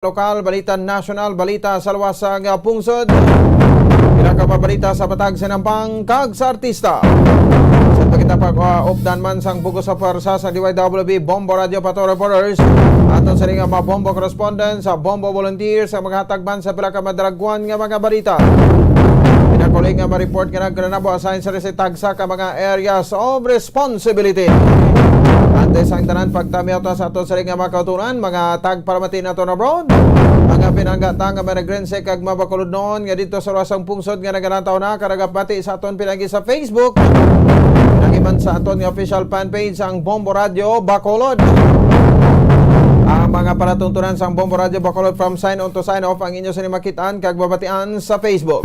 Lokal, balita nasyonal, balita sa luwasang pungsod. Pinakapabalita sa Matag Sinampang kag sa artista. Sa kita pag-updan man sang buko sa pwersa sa DYWB Bombo Radio Pato Reporters. Aton sa ring mga Bombo correspondents sa Bombo Volunteers sa maghatag man sa pila ka madragwan nga mga balita. Pinakuling nga ma-report nga nagkanabo assign sa tagsa ka mga areas of responsibility. Ante sang tanan pagtamiyaw sa aton sa ring nga mga kautunan, mga tag paramatin naton abroad. Mga pinanggata nga managrense kag mabakulod noon nga dito sa luwasang pungsod nga naganataw na karagapati sa aton pinagi sa Facebook. Nagiman sa aton nga official fanpage ang Bombo Radio Bacolod. Ang mga palatuntunan sa Bombo Radio Bacolod from sign on to sign off ang inyo sinimakitaan kag babatian sa Facebook.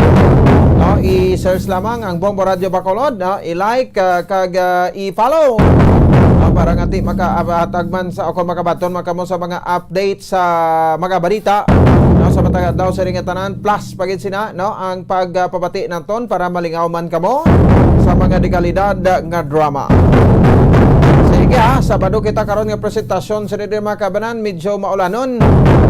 No, i-search lamang ang Bombo Radio Bacolod, no? I-like kag i-follow. Para ngati makahatag man sa ako makabaton makamo sa mga update sa mga balita, no, sa matagad daw sa ringatanan plus pagit sina, no, ang pagpabati naton para malingaw man kamo sa mga dekalidad nga drama. Sige Sabado kita karon nga presentasyon sa mga kabanan, medyo maulanon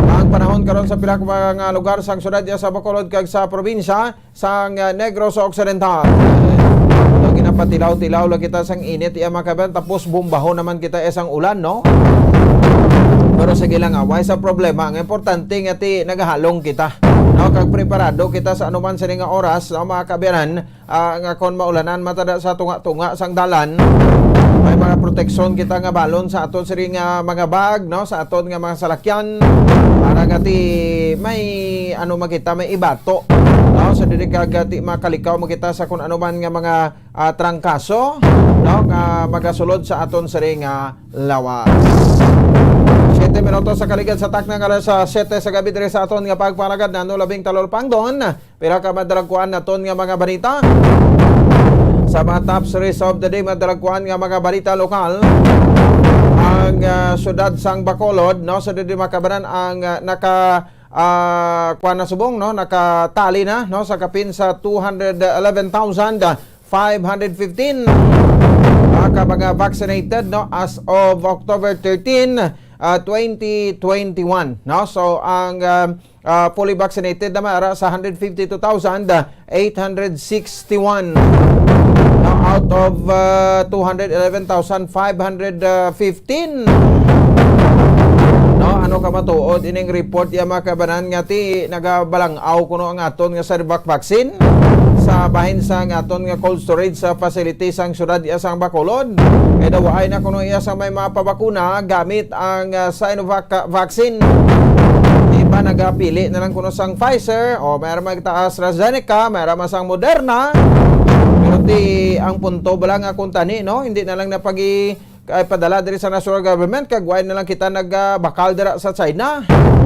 ang panahon karon sa pila ka mga lugar sang syudad sa Bacolod kag sa probinsya sang Negros Occidental. Napatilaw-tilaw lang kita sang init iya makaban tapos bumbaho naman kita isang ulan, no? Pero sige lang away sa problema, ang importante nga ti nagahalong kita, no? Kag preparado kita sa anuman sa nga oras, no, mga kabiyanan, nga kon maulanan matada sa tunga-tunga sang dalan. May mga proteksyon kita nga balon sa aton siri nga mga bag, no, sa aton nga mga salakyan para gati may ano makita may ibato, no, sa dili kagati makalikaw makita sa kun ano man nga mga trangkaso, no, nga magasulod sa aton siri nga lawas. 7 minutos sa kaligad sa takna nga sa 7 sa gabi dire sa aton nga pagpalagad na 13 pangdon. Pero ka madalagkuan naton nga mga balita. Sa mga top series of the day, madalagkuan nga mga balita lokal. Ang syudad sang Bacolod, no, sa dili makabanan ang kuan na subong, no, nakatali na, no, sa kapin sa 211,515 mga vaccinated, no, as of October 13, 2021, no. So ang fully vaccinated naman ara sa 152,861, no, out of 211,515. No, ano ka matuod ining report ya makabanan nga ti nagabalangaw kuno ang aton nga Cervac vaccine sa bahin sa aton nga cold storage sa facility sang syudad iya sang Bacolod. Kaya daw ay na kuno iya sang may mapabakuna gamit ang Sinovac vaccine. Iba nagapili na lang kuno sang Pfizer o mayroon magta AstraZeneca, mayroon sang Moderna. Pero di ang punto bala nga kung tani, no, hindi na lang napagi ay padala diri sa national government kag why na lang kita nagbakal dira sa China,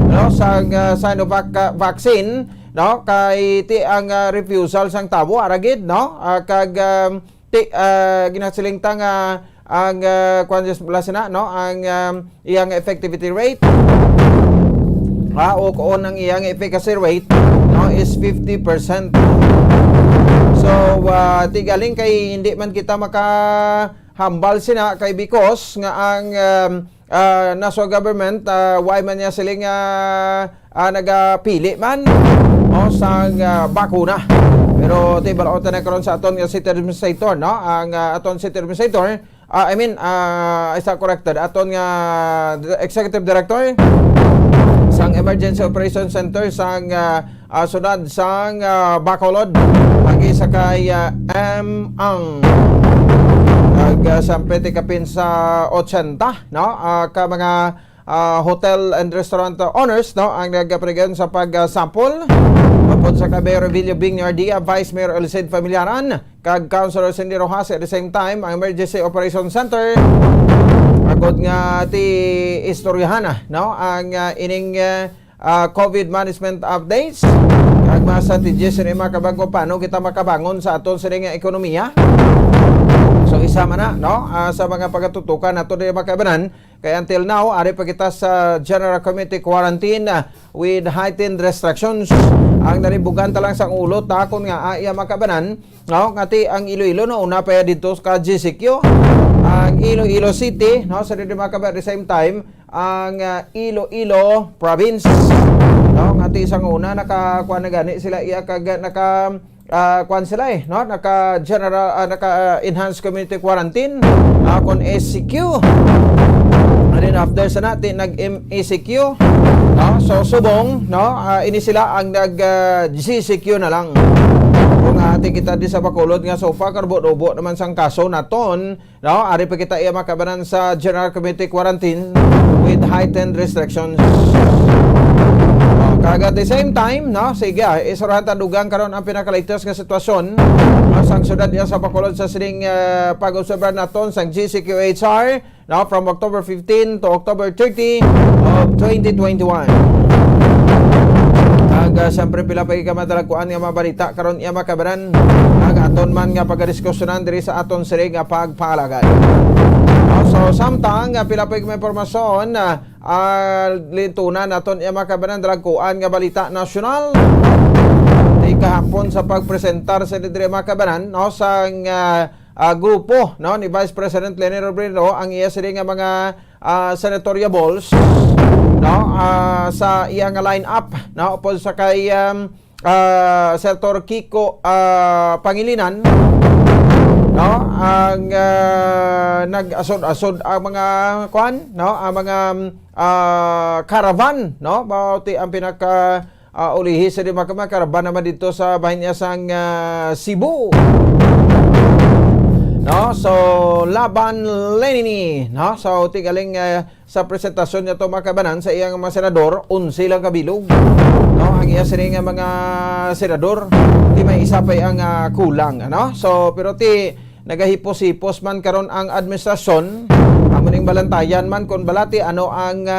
no, sa Sinovac vaccine, no, kay ti ang refusal sang tabo aragid, no, kag ti ginasilingtang ang kwanjes no, ang iyang effectivity rate o kung ang iyang efficacy rate, no, is 50%. So tigaling kay hindi man kita makahambal sina kay because nga ang national government why man niya siling nagapili man o sa bakuna. Pero tibalaw ta na karon sa aton nga city administrator, no, ang aton city administrator, isa corrected aton nga executive director sang Emergency Operations Center sang syudad sang Bacolod agi sa kay ang sampete kapin sa 80, no, ka mga hotel and restaurant owners, no, ang nagapregan sa pag-sample upod sa Mayor Villo Bing Nardia, Vice Mayor Elised Familiaran kag Councilor Cindy Rojas. At the same time ang Emergency Operations Center agod nga ti istoryahan, no, ang ining COVID management updates kag mga strategies ni makabago paano kita makabangon sa aton sa nga ekonomiya. So isama na, no, sa mga pagatutukan nato di makabanan kay until now ari pa kita sa General Committee quarantine with heightened restrictions. Ang naribugan ta lang sang ulo takon nga iya makabanan, no, ngati ang Iloilo no una pa dito ka GCQ ang Iloilo City, no, sa di makabanan at the same time ang Iloilo province. No, ng ati isang una nakakuan na gani sila iya kag kuan sila no, naka general naka enhanced community quarantine kon SCQ. And then after sa natin nag-MECQ, no, so subong no, ini sila ang nag-GCQ na lang. Kung ating kita di sa Bacolod nga so far karbo-dobo naman sang kaso naton, no, ari pa kita iya makabanan sa general community quarantine with heightened restrictions. Kag at the same time, no, sige, isurahan tadugang karon ang pinaka-latest nga sitwasyon sang syudad diya sa Bacolod sa sining pag-observer naton sang GCQHR, no, from October 15 to October 30 of 2021. Siyempre pila pa ikamadalagkuan nga mabalita karon iya makabaran ang aton man nga pagdiskusyonan diri sa aton siring nga pagpaalagad. So samtang pila pa may impormasyon lintunan naton iya makabaran dalagkuan nga balita nasyonal di kahapon sa pagpresentar sa diri makabaran no sang grupo no ni Vice President Leni Robredo ang iya siring nga mga senatoriables no sa iyang line-up no upod sa kay Senator Kiko Pangilinan no ang nag-asod-asod ang mga kuan no ang mga caravan no bauti ang pinaka ulihi sa di mga caravan naman dito sa bahin niya sang Cebu. No, so Laban Lenini, no, so tigaling sa presentasyon niya to makabanan sa iyang mga senador, 11 lang kabilog. No, ang iya sining mga senador, di may isa pa ang kulang, no? So pero ti nagahipos-hipos man karon ang administrasyon, amuning balantayan man kon balati ano ang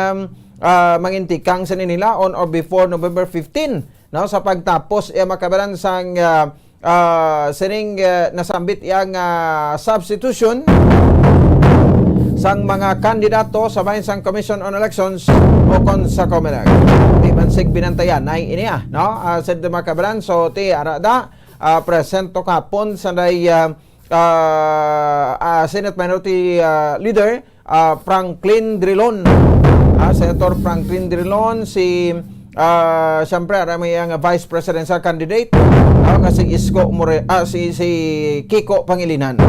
mangintikang sa nila on or before November 15, no, sa pagtapos iya makabanan sang sining nasambit yang substitution sang mga kandidato sa bahin sang Commission on Elections o kon sa COMELEC. Di man sig binantayan nay ini no sa makabalan so ti arada presento kapon sa day Senate Minority Leader Franklin Drilon. Senator Franklin Drilon si siyempre may ang vice presidential candidate kasi si Kiko Pangilinan.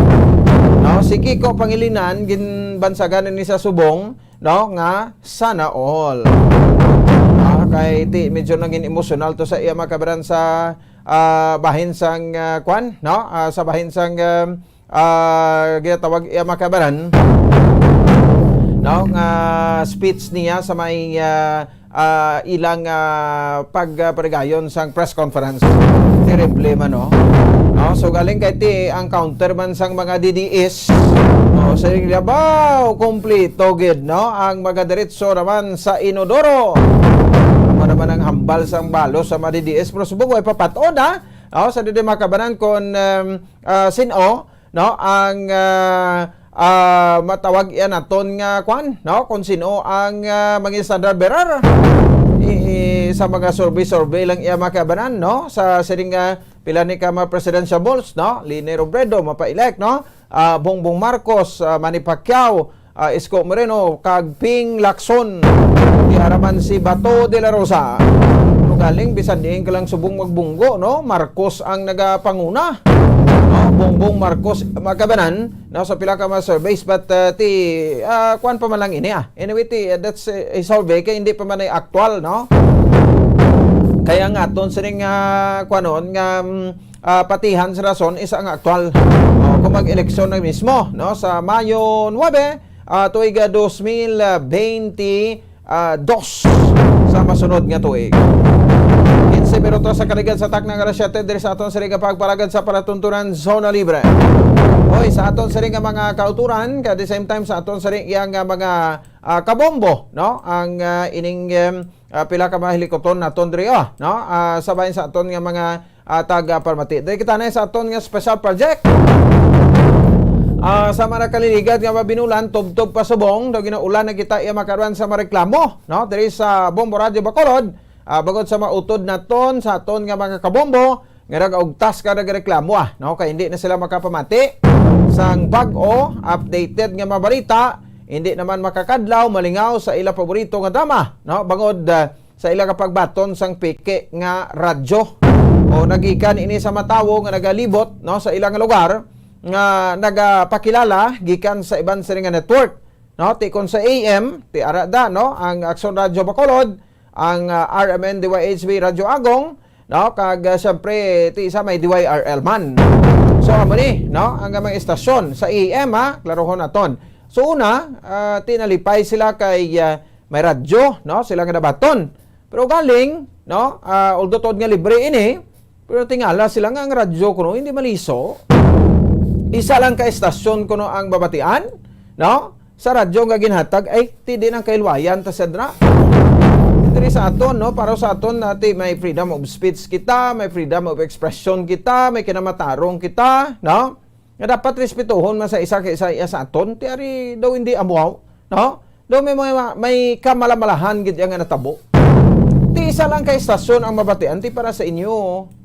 No, si Kiko Pangilinan ginbansagan ni sa subong no nga sana all. Kay ti medyo naging emotional to sa iya makabaran sa bahin sang kwan no sa bahin sang ginatawag iya makabaran no nga speech niya sa may ilang pagparigayon sang press conference. Terrible man no. So galing kay ti ang counter man sang mga DDS. No, sa Labaw kompleto gid no ang magadiretso naman sa Inodoro. Ano naman ang hambal sang balo sa mga DDS pero subong ay papatod sa didi makabanan kon sino no ang matawag yan naton nga kwan no kung sino ang mga standard bearer sa mga survey lang iya makabanan no sa siring pila ni ka mga presidential balls no Leni Robredo mapa-elect no Bongbong Marcos, Manny Pacquiao, Isko Moreno kag Ping Lacson di araman si Bato de la Rosa no galing bisan diin ka lang subong magbunggo no Marcos ang nagapanguna. Bongbong Marcos makabanan no sa pila ka mga surveys but kuan pa man lang ini anyway that's a survey kay hindi pa man ay actual no kaya nga ton sining kuanon nga patihan sa rason isa ang actual kung mag-eleksyon na mismo no sa Mayo 9 tuig 2022 sa masunod nga tuig. 15 minutos sa kaligad sa tak ng alas 7 diri sa aton siring pagpalagad sa palatuntunan Zona Libre. Hoy sa aton siring mga kauturan at the same time sa aton siring yang mga kabombo no ang ining pila ka mga helikopter naton diri no sabayan sa aton nga mga taga Parmati. Diri kita na sa aton nga special project. Sa mga kaliligad nga mabinulan tubtob pa subong daw ginaulan na kita iya makaruan sa mareklamo no diri sa Bombo Radio Bacolod. Bagod sa mautod naton sa aton nga mga kabombo nga nagaugtas ka nagreklamo no kay hindi na sila makapamati sang bag-o updated nga mabalita hindi naman makakadlaw malingaw sa ila paborito nga drama, no? Bangod sa ila kapagbaton sang piki nga radyo. O nagikan ini sa matawo nga nagalibot, no, sa ilang lugar nga nagapakilala gikan sa iban sa nga network, no? Ti kon sa AM ti arada, no, ang Aksyon Radyo Bacolod, ang RMN DYHB Radyo Agong, no, kag syempre ti isa may DYRL man. So amo ni, no, ang mga istasyon sa AM, klarohon naton. So una, tinalipay sila kay may radyo, no, sila nga nabaton. Pero galing, no, although tod nga libre ini, pero tingala sila nga ang radyo kuno hindi maliso. Isa lang ka estasyon kuno ang babatian, no? Sa radyo nga ginhatag ay ti din ang kailwayan ta sedra. Diri sa aton, no, para sa aton nati may freedom of speech kita, may freedom of expression kita, may kinamatarong kita, no? Nga dapat respetuhon man sa isa kay isa sa aton, ti ari daw hindi amuaw, no? Daw may kamalamalahan gid nga natabo. Ti isa lang ka estasyon ang mabatian ti para sa inyo,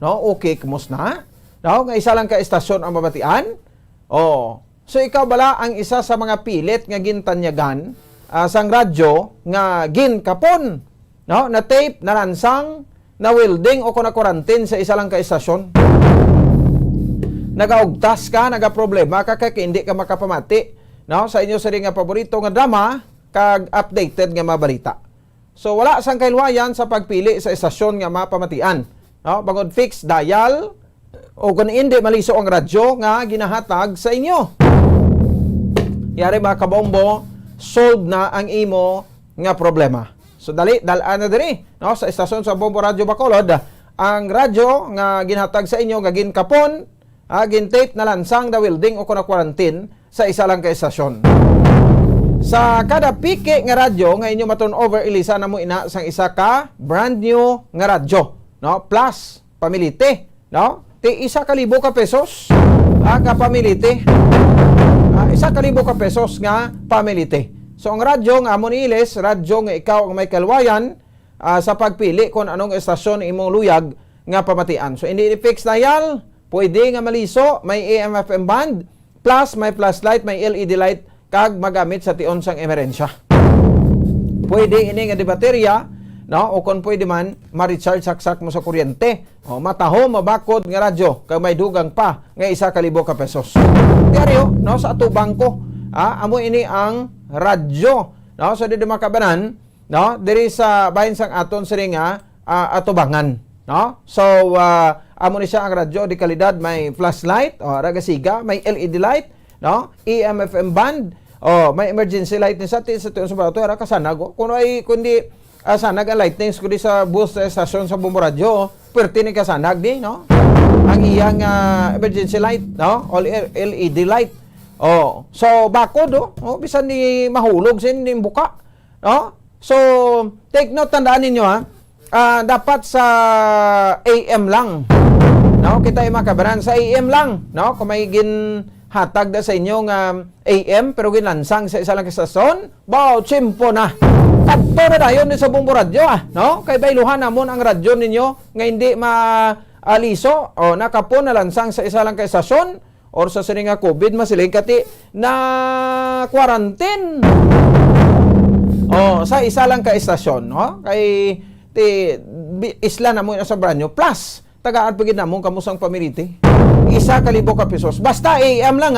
no? Okay, kumusta? No, nga isa lang ka estasyon ang mabatian. Oh. So ikaw bala ang isa sa mga pilit nga gintanyagan sang radyo nga ginkapon, no? Na tape, na lansang, na welding o na quarantine sa isa lang ka estasyon. Nagaugtas ka, nagaproblema ka kay hindi ka makapamati, no? Sa inyo sa nga paborito nga drama kag updated nga mabalita. So wala sang kailwayan sa pagpili sa estasyon nga mapamatian, no? Bangod fixed dial o kung hindi maliso ang radyo nga ginahatag sa inyo. Yari mga kabombo, solve na ang imo nga problema. So dalaan na diri, no, sa estasyon sa Bombo Radyo Bacolod, ang radyo nga ginhatag sa inyo nga ginkapon, gintape na lansang da welding o na quarantine sa isa lang ka estasyon. Sa kada piki nga radyo nga inyo maturn over, ilisa na mo ina sang isa ka brand new nga radyo, no? Plus pamilite, no? Ti 1,000 ka pesos ka pamilite. 1,000 ka pesos nga pamilite. So ang radyo nga amo ni Iles, radyo nga ikaw ang may kalwayan sa pagpili kung anong estasyon imong luyag nga pamatian. So hindi fixed dial, pwede nga maliso, may AM/FM band, plus may flashlight, may LED light kag magamit sa tion sang emerensya. Pwede ini nga di baterya, no, o kung pwede man ma-recharge saksak mo sa kuryente. O mataho mabakod nga radyo kag may dugang pa nga 1,000 ka pesos. Diaryo, no, sa ato bangko, amo ini ang radyo, no, sa di makabanan, no, diri sa bahin sang aton siri nga atubangan, no. So amo ni siya ang radyo di kalidad, may flashlight o ragasiga, may LED light, no, AM/FM band, may emergency light ni sa bato era kasanag kundi sanag ang lightnings kundi sa bus station sa Bombo Radyo, perti ni kasanag di, no, ang iyang emergency light, no, all LED light. So bakod bisan ni mahulog sin ni buka, no. So take note, tandaan ninyo dapat sa AM lang, no, kita ay makabaran sa AM lang, no, kung may hatag da sa inyo nga AM pero ginlansang sa isa lang kastasyon, tsimpo na. Kadto na dayon sa Bombo Radyo, no? Kay bayluhan namon ang radyo ninyo nga hindi maaliso o nakapon na lansang sa isa lang kastasyon or sa sini nga COVID masiling kati na quarantine. Sa isa lang ka estasyon, no? Kay isla na mo sa branyo plus tagaan pagid namon kamusang pamiliti. 1,000 ka pesos. Basta AM lang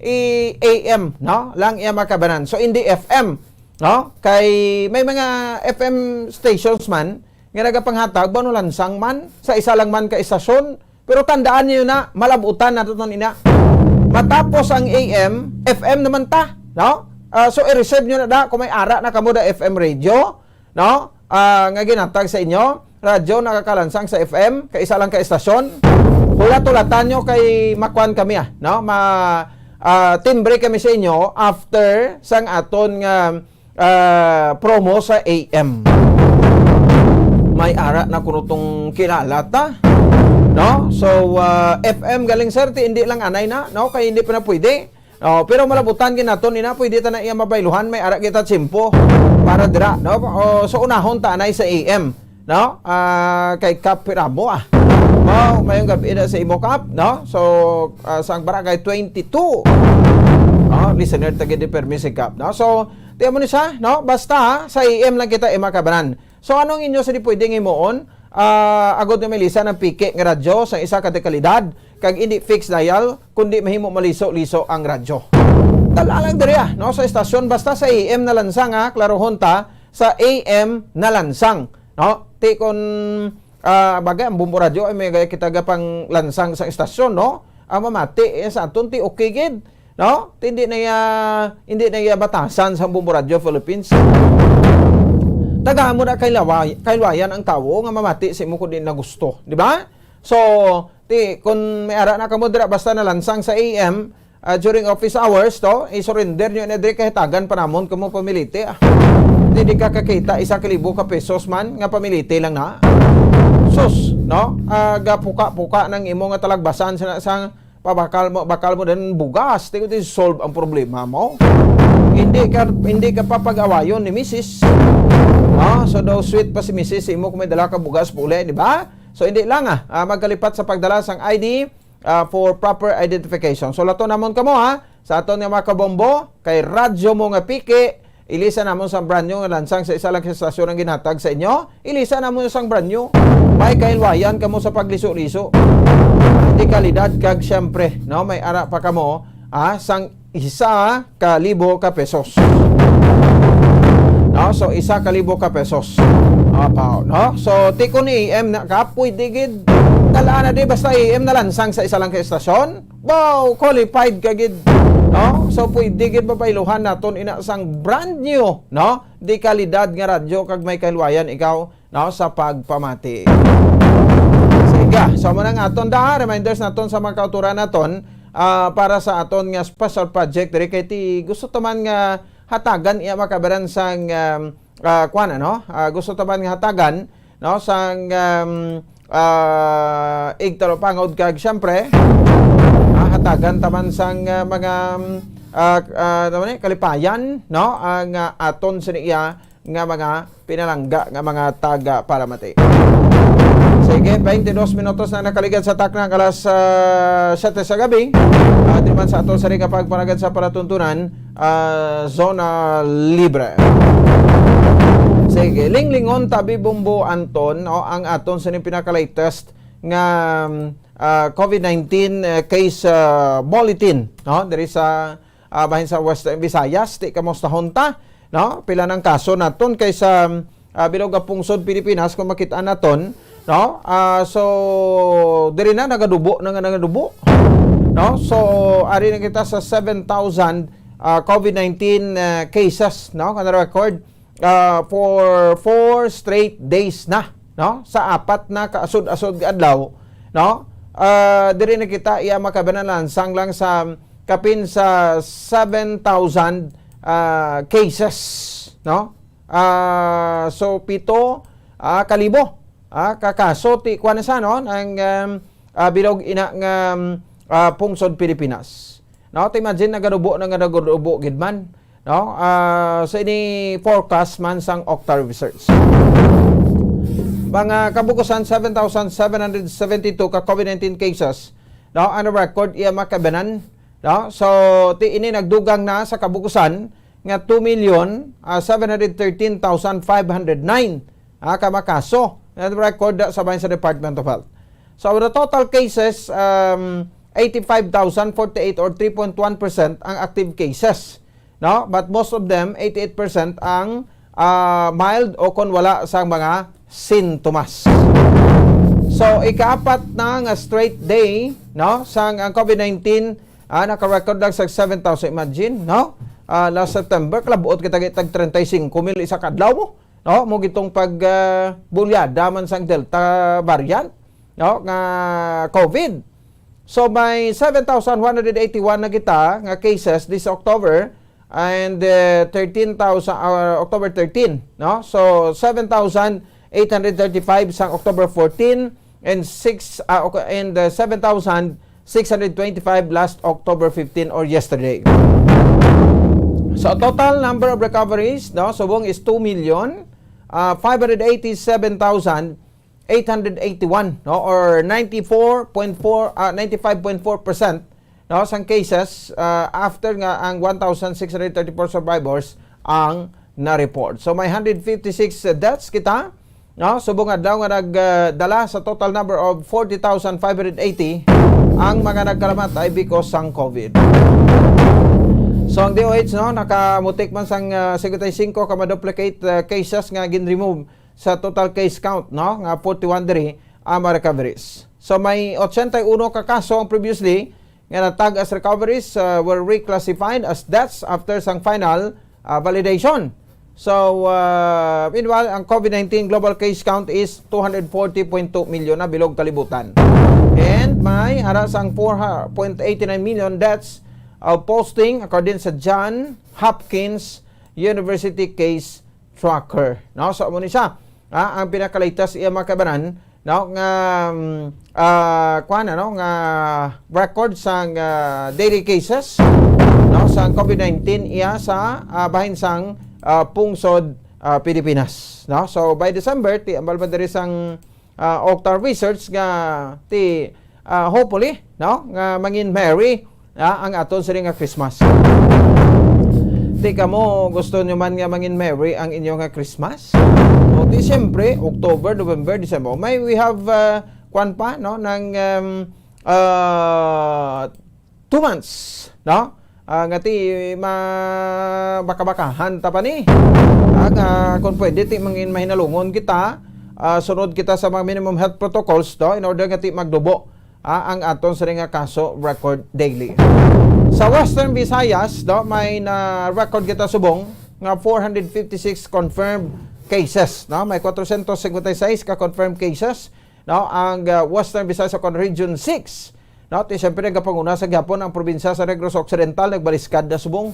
AM, no? Lang iya makabanan. So hindi FM, no? Kay may mga FM stations man nga nagapanghatag bano lansang man sa isa lang man ka estasyon. Pero tandaan niyo na malabutan na tuton ina. Matapos ang AM, FM naman ta, no? So i-reserve niyo na da kung may ara na kamo da FM radio, no? Nga ginatag sa inyo, radyo nakakalansang sa FM, kay isa lang ka estasyon. Hulat-hulatan nyo kay makwan kami, no? Timbre kami sa inyo after sang aton nga promo sa AM. May ara na kuno tong kilala ta, no? So FM galing sir, hindi lang anay na, no? Kay hindi pa na pwede. No, pero malabutan ginaton ina pwede ta na iya mabayluhan, may ara kita tsimpo para dira, no? So unahon ta anay sa AM, no? Kay Kap Pirabo mayong gabi na sa imo Kap, no? So sang barangay 22 No, listener tagi di permissive cap, no? So, tiyan mo ni siya, no? Basta sa AM lang kita makabanan. So, anong inyo sa di pwedeng imoon? Agod na may lisa ng piki ng radyo sa isa ka dekalidad kag hindi fixed dial kundi mahimo maliso-liso ang radyo. Tala lang diri no sa estasyon basta sa AM na lansang klarohon ta sa AM na lansang, no? Ti kon bagay ang bumbo radyo ay may kita gapang lansang sa estasyon, no? Mamati sa aton ti okay gid, no? Hindi na ya batasan sa bumbo radyo Philippines. Taga mo na kailayan ang tawo nga mamati sa imo kun din na gusto, di ba? So, kung may ara na kamo dira basta na lansang sa AM during office hours to, i-surrender nyo na diri kahitagan panamon kamo pamiliti. Hindi ka kakita 1,000 ka pesos man nga pamiliti lang na. Sus, no? Gapuka-puka ng imo nga talagbasan sa bakal mo din bugas, di ko solve ang problema mo. Hindi ka papag-awayon ni Mrs. So daw sweet pa si Mrs. Imo kung may dala ka bugas puli, di ba? So hindi lang magkalipat sa pagdala sang ID for proper identification. So lato namon kamo sa aton nga mga kabombo kay radyo mo nga piki, ilisa namon sang brand new nga lansang sa isa lang sa estasyon ang ginhatag sa inyo. Ilisa namon sang brand new. May kailwayan kamo sa pagliso-liso. Di kalidad kag syempre, no, may ara pa kamo sang 1,000 ka pesos. No, so 1,000 ka pesos. No? So tiko ni AM na kapoy digid. Talaan na di basta AM na lansang sa isa lang ka estasyon. Wow, qualified ka gid. No? So pwede gid papailuhan naton ina sang brand new, no? Di kalidad nga radyo kag may kailwayan ikaw, no, sa pagpamati. Sige, so mo nang aton reminders naton sa mga kauturan naton para sa aton nga special project diri kay ti gusto taman nga hatagan iya makabaran sang gusto taman nga hatagan, no, sang igtalo pangod kag syempre hatagan taman sang mga kalipayan, no, ang aton sa iya nga mga pinalangga nga mga taga paramati. Sige, 22 minutos na nakaligad sa taknang alas 7 sa gabi. Di man sa ato sa pagpanagad sa palatuntunan, zona libre. Sige, linglingon tabi Bumbo Anton, no, ang aton sa pinaka-latest nga COVID-19 case bulletin, no, diri sa bahin sa Western Visayas, ti kamustahon ta, no, pila ng kaso naton kaysa bilog pungsod Pilipinas kung makita naton, no, so diri na nagadubo, no, so ari na kita sa 7,000 COVID-19 cases, no, kana record for 4 straight days na, no, sa 4 na kaasod-asod adlaw, no, diri na kita iya makabanalan lang sa kapin sa 7,000 cases, no, so 7 kalibo kakaso ti kuan sa no ang bilog ina nga pungsod Pilipinas, no. Imagine nagadubo gid man, no, sa ini forecast man sang Octa Research. Mga kabukusan 7,772 ka COVID-19 cases, no, ang record iya makabanan, no. So ti ini nagdugang na sa kabukusan nga 2,713,509 ka makaso na record sa bahin sa Department of Health. So the total cases 85,048 or 3.1% ang active cases, no, but most of them 88% ang mild o kon wala sang mga sintomas. So ikaapat na nga straight day, no, sang ang COVID-19 naka-record lang sa 7,000. Imagine, no, last September klabuot kita tag 35,000 isa kadlaw mo, no, mo gitong pag bulyada man sang Delta variant, no, nga COVID. So may 7,181 na kita nga cases this October and 13,000 October 13, no. So 7,835 sang October 14 and 7,625 last October 15 or yesterday. So total number of recoveries, no, subong is 2,587,881, no, or 95.4%, no sang cases after nga ang 1,634 survivors ang na-report. So may 156 deaths kita, no, subong adlaw nga nagdala sa total number of 40,580 ang mga nagkalamatay because sang COVID. So ang DOH no nakamutik man sang 55 ka ma-duplicate cases nga gin-remove sa total case count, no, nga 41 diri ang recoveries. So may 81 ka kaso ang previously nga natag as recoveries were reclassified as deaths after sang final validation. So, meanwhile, ang COVID-19 global case count is 240.2 million na bilog kalibutan. And may aras ang 4.89 million deaths of posting according sa John Hopkins University Case Tracker. No? So, amo ni siya. Ang pinakaligtas iya makabanan, no, nga nga record sang daily cases, no, sang COVID-19 iya sa bahin sang pungsod Pilipinas, no. So by December ti ambal man diri sang Octar research nga ti hopefully, no, nga mangin merry ang aton siri nga Christmas. Ti kamo gusto nyo man nga mangin merry ang inyo nga Christmas? O ti siyempre October, November, December may we have kwan pa, no, ng 2 months, no. Nga ti baka-bakahan ta pa ni. Kung pwede ti mangin mahinalungon kita, sunod kita sa mga minimum health protocols to in order nga ti magdubo ang aton sa nga kaso record daily. Sa Western Visayas, no, may na record kita subong nga 456 confirmed cases, no. May 456 ka confirmed cases, no, ang Western Visayas sa Region 6. No, ti siyempre nagpanguna sa gihapon ang probinsya sa Negros Occidental nagbaliskad na subong.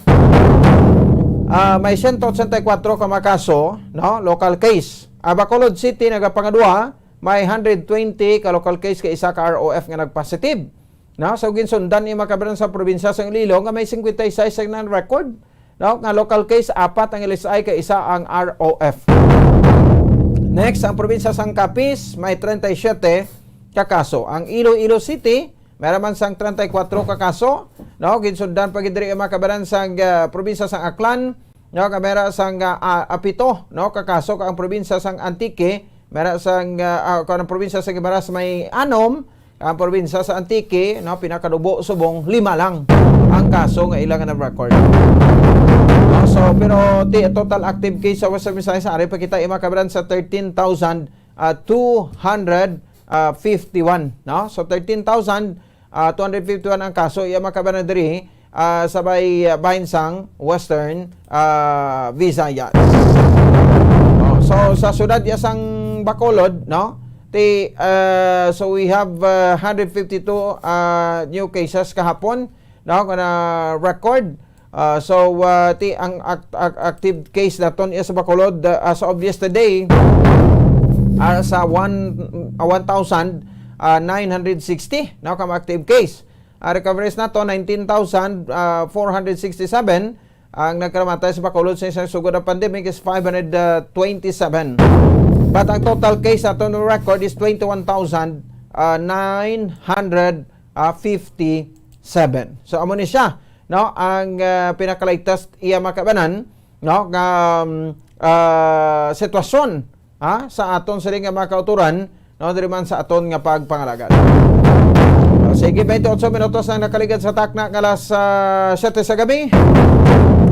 May 184 ka makaso, no, local case. Bacolod City nagapangadua, may 120 ka local case ka isa ka ROF nga nagpositive. No, so ginsundan ni makabaran sa probinsya sa Iloilo nga may 56 ang record. No, nga local case apat ang LSI ka isa ang ROF. Next, ang probinsya sang Capiz may 37 ka kaso. Ang Iloilo City meron man sang 34 ka kaso, no, ginsundan pag diri makabaran sang probinsya sang Aklan, no, kamera sang Apito, no, ka kaso ka ang probinsya sang Antique, meron sang ang probinsya sa Guimaras may 6, ang probinsya sa Antique, no, pinakadubo subong 5 lang ang kaso nga ilang na record. No, so pero total active case sa Western Visayas ari pa kita makabaran sa 13,251, no, so 13,251 ang kaso iya makabaran diri sabay bahin sang Western Visayas. So sa syudad ya sang Bacolod, no, so we have 152 new cases kahapon, no, na record. So ang active case naton iya sa Bacolod as of yesterday sa 1,960 now kam active case. Recoveries nato 19,467. Ang nagkamatay sa Bacolod sa isang sugod na pandemic is 527. But ang total case nato no record is 21,957. So amo ni siya, no, ang pinakaligtas iya makabanan, no, nga sitwasyon sa aton sa nga mga kauturan, no, diri man sa aton nga pagpangalagan. Sige, 28 minutos na nakaligad sa takna nga alas 7 sa gabi.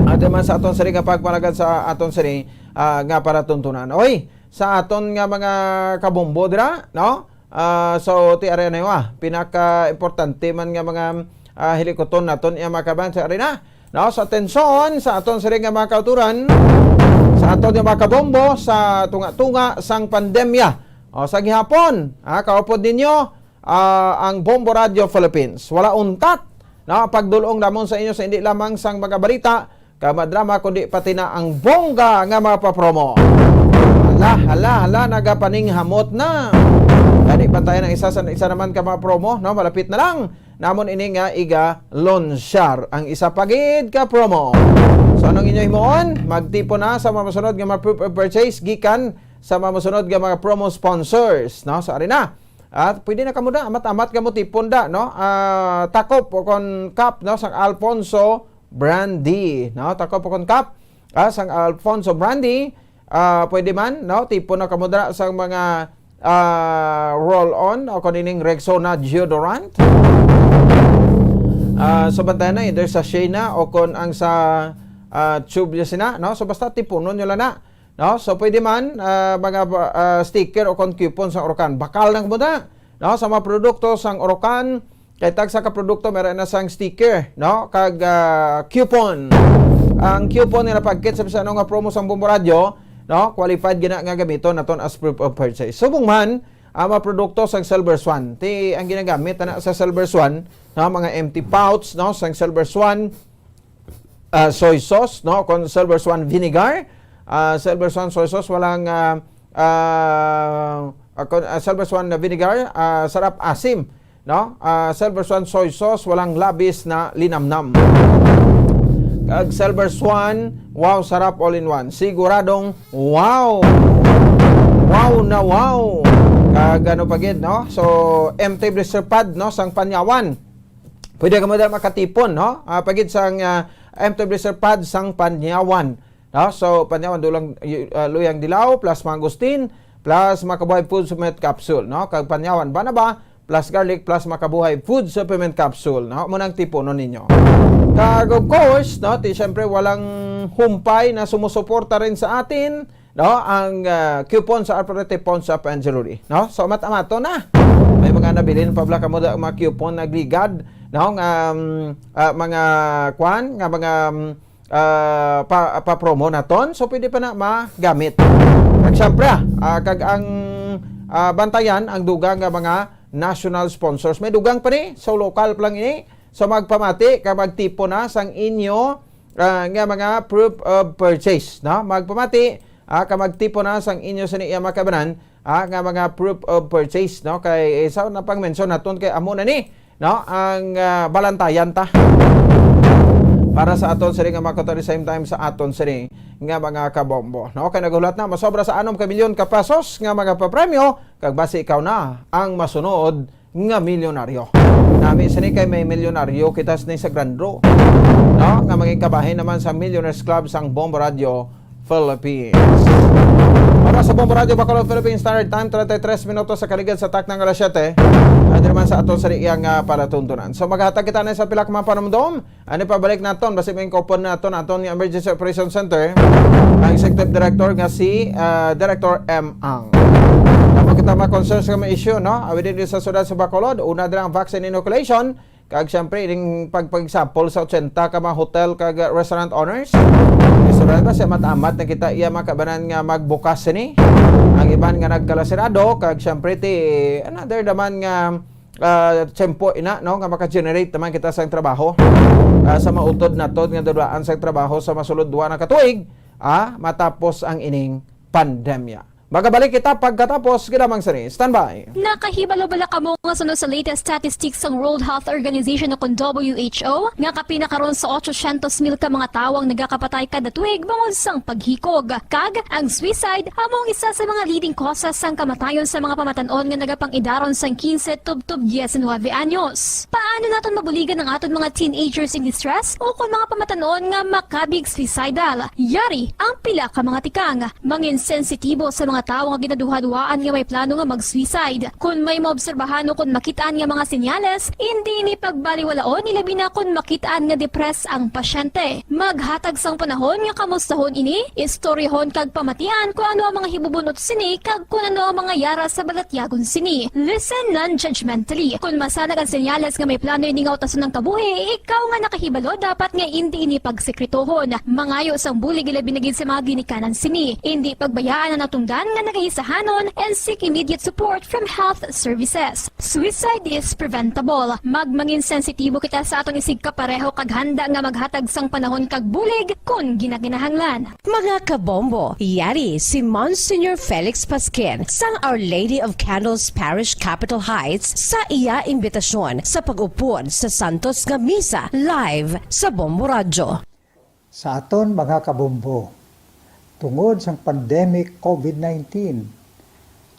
At man sa aton sa nga pagpangalagan sa aton sa nga para tuntunan. Oy, sa aton nga mga kabombo dira, no? So ti area na yo pinaka-importante man nga mga helikoton naton iya makaban sa arena. No, sa atensyon sa aton sa nga mga kauturan, sa aton nga mga kabombo sa tunga-tunga sang pandemya. Sa gihapon, kaupod ninyo ang Bombo Radio Philippines. Wala untat, no, pagdulong namon sa inyo sa hindi lamang sang mga balita, kamadrama kundi pati na ang bongga nga mga papromo. Hala, nagapaning hamot na. Dali pa tayo ng isa naman ka mga promo, no, malapit na lang. Namon ini nga iga launchar ang isa pagid ka promo. So anong inyo himuon? Magtipo na sa mga masunod nga mga purchase gikan sa mga masunod nga mga promo sponsors, no? So ari na. At pwede na kamo da amat-amat kamo tipon da, no? Takop o kon cup, no, sang Alfonso Brandy, no? Takop o kon cup sang Alfonso Brandy, pwede man, no? Tipon na kamo da sang mga roll-on o kanining Rexona deodorant. So bantay na either sa Shayna o kon ang sa tube niya sina, no? So basta tipunon nyo lang na, no? So pwede man mga sticker o kon coupon sa Orocan. Bakal nang muna, no? Sa mga produkto sang Orocan, kay tag sa ka produkto meron na sang sticker, no? Kag coupon. Ang coupon nila pagkit sa bisano nga promo sang Bombo Radio, no? Qualified gina nga gamiton naton as proof of purchase. Subong man ang mga produkto sang Silver Swan. Ti ang ginagamit na sa Silver Swan, no? Mga empty pouch, no? Sang Silver Swan, soy sauce, no, kon Silver Swan vinegar, Silver Swan soy sauce walang Silver Swan vinegar, sarap asim, no, Silver Swan soy sauce walang labis na linamnam. Kag Silver Swan, wow, sarap all in one, siguradong wow na wow. Kag ano pagid, no, so empty blister pad, no, sang Panyawan, pwede ka mo dahil makatipon, no, pagid sang empty blister pad sang Panyawan, no? So Panyawan dulang luyang dilaw plus mangustin plus makabuhay food supplement capsule, no? Kag Panyawan banaba plus garlic plus makabuhay food supplement capsule, no? Munang tiponon ninyo. Kag of course, no, syempre walang humpay na sumusuporta rin sa atin, no, ang coupon sa Alpharete Pawn Shop and Jewelry, no? So mat-amato na. May mga nabilin pabla kamo da mga coupon nagligad, no, mga kwan nga mga pa-promo naton, so pwede pa na magamit. Kag syempre kag ang bantayan ang dugang nga mga national sponsors, may dugang pa ni so local pa lang ini, so magpamati kag magtipo na sang inyo nga mga proof of purchase, no? Magpamati kag magtipo na sang inyo sa niya makabanan nga mga proof of purchase, no? Kay isa na pang mention naton kay amo na ni, no, ang balantayan ta para sa aton sini nga makoto at the same time sa aton sini nga mga kabombo, no? Kay nagulat na masobra sa 6 ka milyon ka pesos nga mga papremyo, kag base ikaw na ang masunod nga milyonaryo. Nami sini kay may milyonaryo kita ni sa Grand Draw, no, nga maging kabahin naman sa Millionaires Club sang Bombo Radio Philippines. Para sa Bombo Radio Bacolod Philippines Standard Time, 33 minutos sa kaligid sa tak ng alas 7. Ano naman sa aton sa iyang palatuntunan. So maghatag kita na sa pila ka mga panumdom. Ano pabalik naton basi may kopon naton aton yung Emergency Operation Center. Ang Executive Director nga si Director M. Ang. Tapos kita ma-concerns ka may issue, no? Awid din sa syudad sa Bacolod, una din ang vaccine inoculation. Kag siyempre, ining pag-example sa 80 ka mga hotel kag restaurant owners. Restaurant ba siya matamat na kita iya makabanan nga magbukas ni. Ang iban nga nagkalasirado, kag siyempre ti another naman nga tempo ina, no, nga maka-generate naman kita sa trabaho. Sa mautod naton nga dulaan sa trabaho sa masulod duwa na katuig, matapos ang ining pandemya. Magabalik kita pagkatapos kinamang sari. Standby. Nakahibalo bala kamo nga sunod sa latest statistics ng World Health Organization o WHO nga kapinakaron sa 800,000 ka mga tawang nagakapatay kada tuig bangod sang paghikog. Kag ang suicide among isa sa mga leading causes sang kamatayon sa mga pamatanon nga nagapang-idaron sang 15 tub 19 anyos. Paano naton mabuligan ang aton mga teenagers in distress o kung mga pamatanon nga makabig suicidal? Yari ang pila ka mga tikang mangin sensitibo sa mga tao nga ginaduha-duhaan nga may plano nga mag-suicide. Kung may maobserbahan o kung makitaan nga mga senyales, hindi ni pagbaliwalaon nilabi na kung makitaan nga depress ang pasyente. Maghatag sang panahon nga kamustahon ini, istorihon kag pamatian kung ano ang mga hibubunot sini kag kung ano ang mga yara sa balatyagon sini. Listen non-judgmentally. Kung masanag ang senyales nga may plano ini nga utason ng kabuhi, ikaw nga nakahibalo dapat nga hindi ini pagsekretohon. Mangayo sang bulig ilabi na gid sa mga ginikanan sini. Hindi pagbayaan na natungdan nga nagahisahanon and seek immediate support from health services. Suicide is preventable. Magmangin sensitibo kita sa atong isig kapareho kag handa nga maghatag sang panahon kag bulig kung ginaginahanglan. Mga kabombo, yari si Monsignor Felix Pasquin sang Our Lady of Candles Parish Capitol Heights sa iya imbitasyon sa pag-upod sa Santos nga Misa live sa Bombo Radio. Sa aton mga kabombo, tungod sa pandemic COVID-19,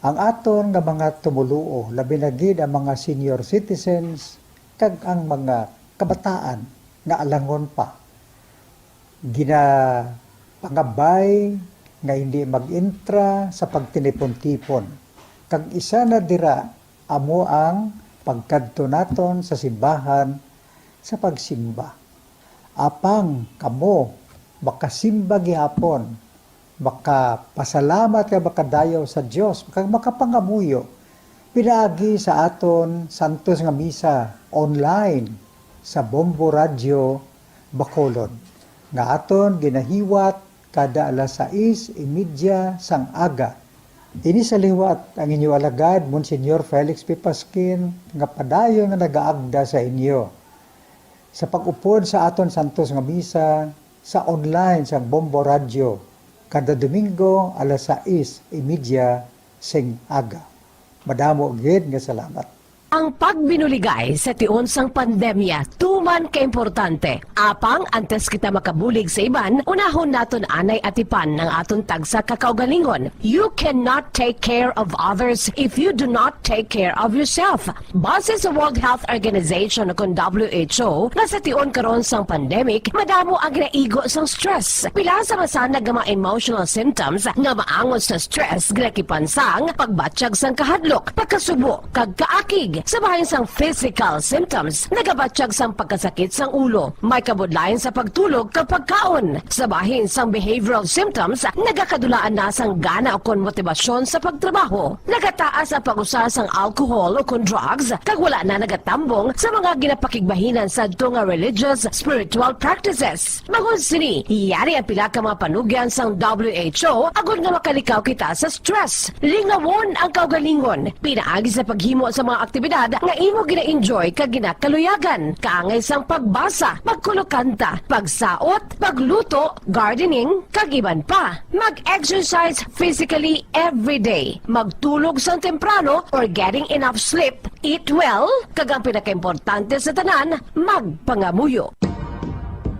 ang aton nga mga tumuluo, labi na gid ang mga senior citizens kag ang mga kabataan nga alangon pa pangabay nga hindi mag-intra sa pagtinipon-tipon. Kag isa na dira amo ang pagkadto naton sa simbahan sa pagsimba. Apang kamo makasimba gihapon, makapasalamat ka makadayaw sa Dios, makapangamuyo pinaagi sa aton santos nga misa online sa Bombo Radio Bacolod nga aton ginahiwat kada alas 6:30 sang aga. Ini sa liwat ang inyo alagad Monsignor Felix P. Pasquin nga padayon nga nagaagda sa inyo sa pag-upod sa aton santos nga misa sa online sa Bombo Radio kada Domingo alas 6:30 sing aga. Madamo gid nga salamat. Ang pagbinuligay sa tiun sang pandemya, tuman ka-importante. Apang, antes kita makabulig sa iban, unahon naton anay atipan ng aton tagsa kakaugalingon. You cannot take care of others if you do not take care of yourself. Base sa World Health Organization kung WHO, na sa tiun karon sang pandemic, madamo ang ginaigo sang stress. Pila sa masanag nga mga emotional symptoms nga maangon sa stress, ginakipansang pagbatsyag sang kahadlok, pagkasubo, kag kaakig, sa bahin sang physical symptoms, nagabatsyag sang pagkasakit sang ulo, may kabudlayan sa pagtulog kapag kaon. Sa bahin sang behavioral symptoms, nagakadulaan na sang gana o kon motibasyon sa pagtrabaho. Nagataas ang pag-usa sang alcohol o kon drugs, kag wala na nagatambong sa mga ginapakigbahinan sa nga religious, spiritual practices. Magun sini, iyari ang pila ka mga panugyan sang WHO agud nga makalikaw kita sa stress. Lingawon ang kaugalingon, pinaagi sa paghimo sa mga aktibidad nga imo gina-enjoy kag ginakaluyagan, kaangay sang pagbasa, pagkulokanta, pagsaot, pagluto, gardening, kag iban pa. Mag-exercise physically every day, magtulog sang temprano or getting enough sleep, eat well, kag ang pinakaimportante sa tanan, magpangamuyo.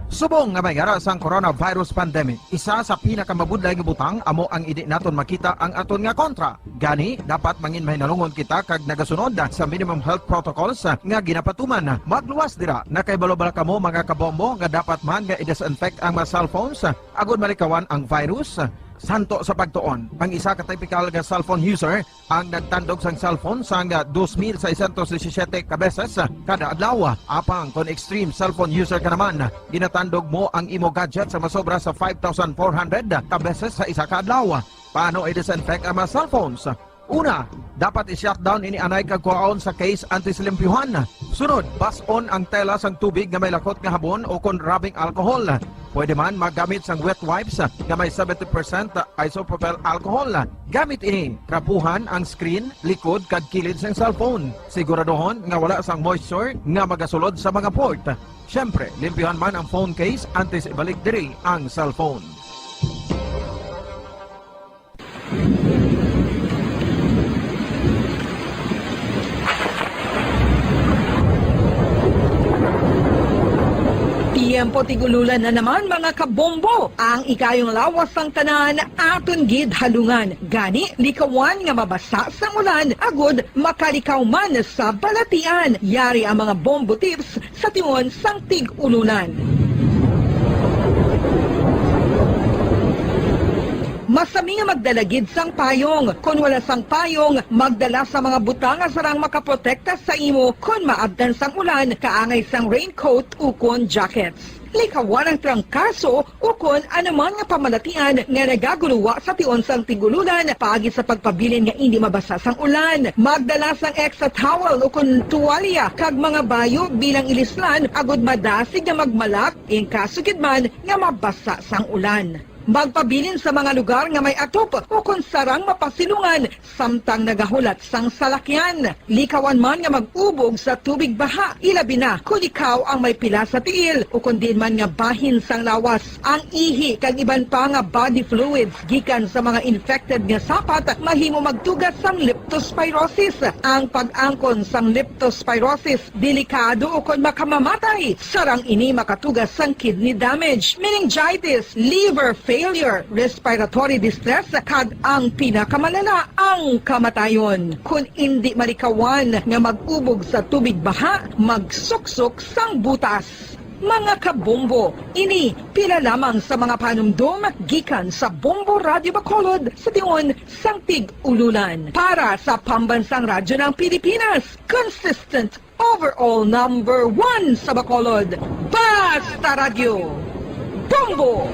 Subong nga may gara sang coronavirus pandemic, isa sa pinakamabudlay nga butang amo ang idi naton makita ang aton nga kontra. Gani, dapat mangin mahinalungon kita kag nagasunod sa minimum health protocols nga ginapatuman. Magluwas dira, nakaibalo-bala kamo mga kabombo nga dapat man nga i-disinfect ang mga cellphones agud malikawan ang virus. Santo sa pagtuon, ang isa ka typical nga cellphone user ang nagtandog sang cellphone sang 2,617 ka beses kada adlaw. Apang kon extreme cellphone user ka naman, ginatandog mo ang imo gadget sa masobra sa 5,400 ka beses sa isa ka adlaw. Paano i-disinfect ang mga cellphones? Una, dapat i-shutdown ini anay kagkuhaon sa case antisilimpyuhan. Sunod, bas-on ang tela sang tubig nga may lakot nga habon o kon rubbing alcohol. Pwede man magamit sang wet wipes nga may 70% isopropyl alcohol. Gamit ini, trapuhan ang screen, likod kag kilid sang cellphone. Siguraduhon nga wala sang moisture nga magasulod sa mga port. Syempre, limpyuhan man ang phone case antes ibalik diri ang cellphone. Tiempo tigululan na naman mga kabombo. Ang ikayong lawas ng tanan aton gid halungan. Gani likawan nga mabasa sa ulan agud makalikaw man sa balatian. Yari ang mga bombo tips sa tingon sang tig-ulunan. Masami nga magdalagid sang payong. Kung wala sang payong, magdala sa mga butang nga sarang makaprotekta sa imo kung maabdan sang ulan, kaangay sang raincoat o kon jackets. Likawan ang trangkaso o kon anuman nga pamalatian nga nagaguluwa sa tion sang tigululan paagi sa pagpabilin nga hindi mabasa sang ulan. Magdala sang extra towel o kon tuwalya kag mga bayo bilang ilislan agud madasig nga magmalak in kaso gid man nga mabasa sang ulan. Magpabilin sa mga lugar nga may atop o kung sarang mapasilungan samtang nagahulat sang salakyan. Likawan man nga mag-ubog sa tubig baha, ilabi na kung ikaw ang may pila sa tiil o kung din man nga bahin sang lawas. Ang ihi kag iban pa nga body fluids gikan sa mga infected nga sapat mahimo magtugas sang leptospirosis. Ang pag-angkon sang leptospirosis delikado o kung makamamatay. Sarang ini makatugas sang kidney damage, meningitis, liver failure, failure, respiratory distress, kag ang pinakamalala ang kamatayon. Kung hindi malikawan nga mag-ubog sa tubig baha, magsuksok sang butas. Mga kabombo, ini pila lamang sa mga panumdum gikan sa Bombo Radio Bacolod sa tiyon sang Tig-Ululan. Para sa Pambansang Radyo ng Pilipinas, consistent overall number 1 sa Bacolod, Basta Radio, Bombo!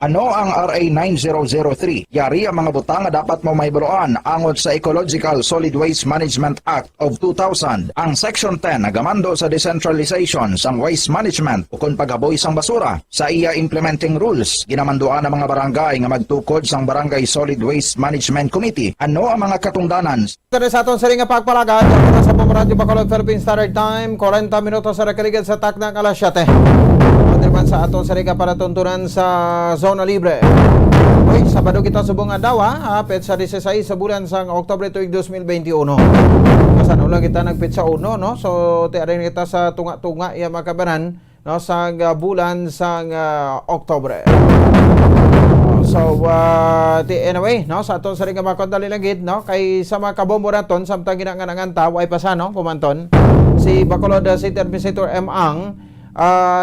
Ano ang RA 9003? Yari ang mga butang nga dapat mo mahibaluan angot sa Ecological Solid Waste Management Act of 2000. Ang Section 10 nagamando sa decentralization sang waste management o kung paghaboy sang basura. Sa iya implementing rules, ginamanduan ang mga barangay nga magtukod sang Barangay Solid Waste Management Committee. Ano ang mga katungdanan? Ito sa aton sa ring pagpalagan dito sa Bombo Radio Bacolod Philippine Standard Time, 40 minutos sa rekaligan sa taknang alas 7. Naman sa aton sa ring para tuntunan sa Zona Libre. Uy, Sabado kita subong adlaw pet sa 16 sa bulan sang Oktubre tuig 2021. Kasano lang kita nagpet sa 1 no. So tiarin kita sa tunga-tunga iya makabanan no sa bulan sang Oktubre. So anyway no sa aton sa ring makondali lagid no kay sa mga kabombo naton samtang ginangan taw ay pasano pumanton si Bacolod City Administrator M. Ang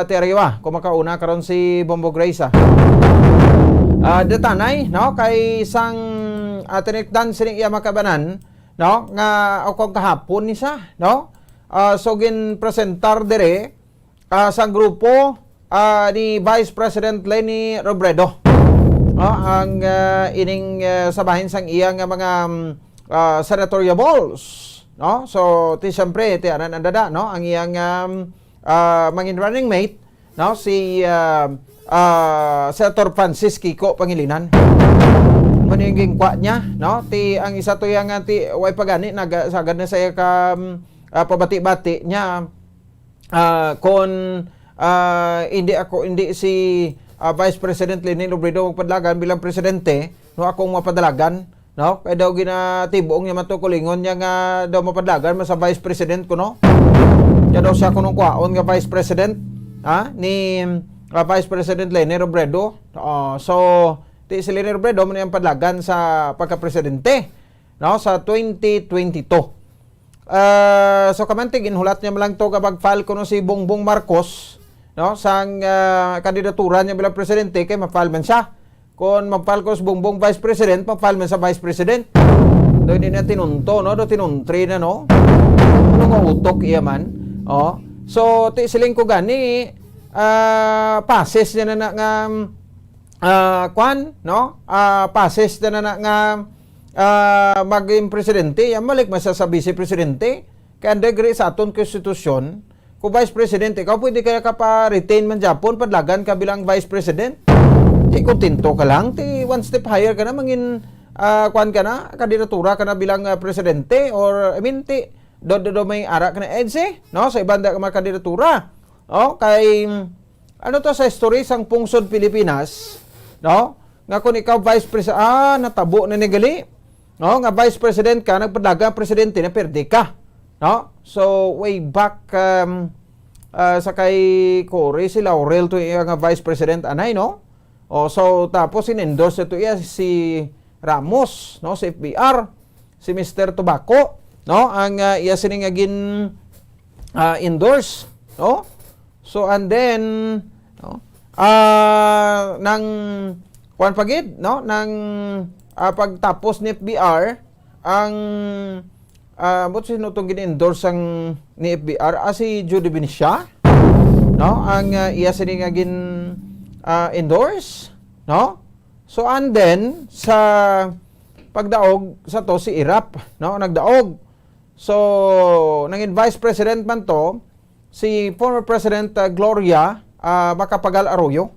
Tiariwa, kumakauna karon si Bombo Grace. Detanay, no, kay isang tinikdan sining iya makabanan, no, nga ako kahapon ni sa, no. So gin presentar dire sa grupo ni Vice President Leni Robredo. No, ang ining sabahin sang iya nga mga senatorial balls, no. So ti syempre ti anan andada, no, ang iyang mangin running mate no si Senator Francis Kiko Pangilinan maninging kwa niya no ti ang isa to yang ti way pagani nagasagad na saya ka pabati-bati niya kon hindi si Vice President Leni Robredo magpadalagan bilang presidente no akong mapadalagan no kay daw ginatibong niya matukulingon niya nga daw mapadalagan sa Vice President ko no. Kaya daw siya kunong kwaon nga Vice President ni Vice President Leni Robredo. So, si Leni Robredo man yung padlagan sa pagka-presidente no, sa 2022. So, kamantig, inhulat niya malang to kapag file ko no, si Bongbong Marcos no, sang kandidatura niya bilang presidente kay ma-file man siya. Kung ma-file ko si Bongbong Vice President, ma-file man sa Vice President. Do hindi na tinunto, no? Do tinuntri na, no? Ano nga utok iya man? So siling ko gani passes niya na nga kwan no passes na nga maging presidente yan malik masa sa vice presidente kaya degree sa aton konstitusyon kung vice president ikaw pwede kaya ka pa retain man Japon padlagan ka bilang vice president di kontento ka lang ti one step higher ka na mangin kwan ka na kandidatura ka na bilang presidente or I mean ti do may ara ka na EDSE, no? Sa ibang mga kandidatura. No? Kay, ano to sa history, sang pungsod Pilipinas, no? Nga kung ikaw vice president, natabo na nigali, no? Nga vice president ka, nagpadaga presidente na perde ka, no? So, way back, sa kay Cory, si Laurel to iya nga vice president anay, no? So, tapos in-endorse ito iya si Ramos, no? Si FBR, si Mr. Tobacco, no ang iya sining agin endorse no so and then no nang kuan pagid no nang pagtapos ni FBR ang but sino tong gin-endorse ang ni FBR si Judy Benicia no ang iya sining agin endorse no so and then sa pagdaog sa to si Irap no nagdaog. So, nangin Vice President man to, si former President Gloria Macapagal Arroyo,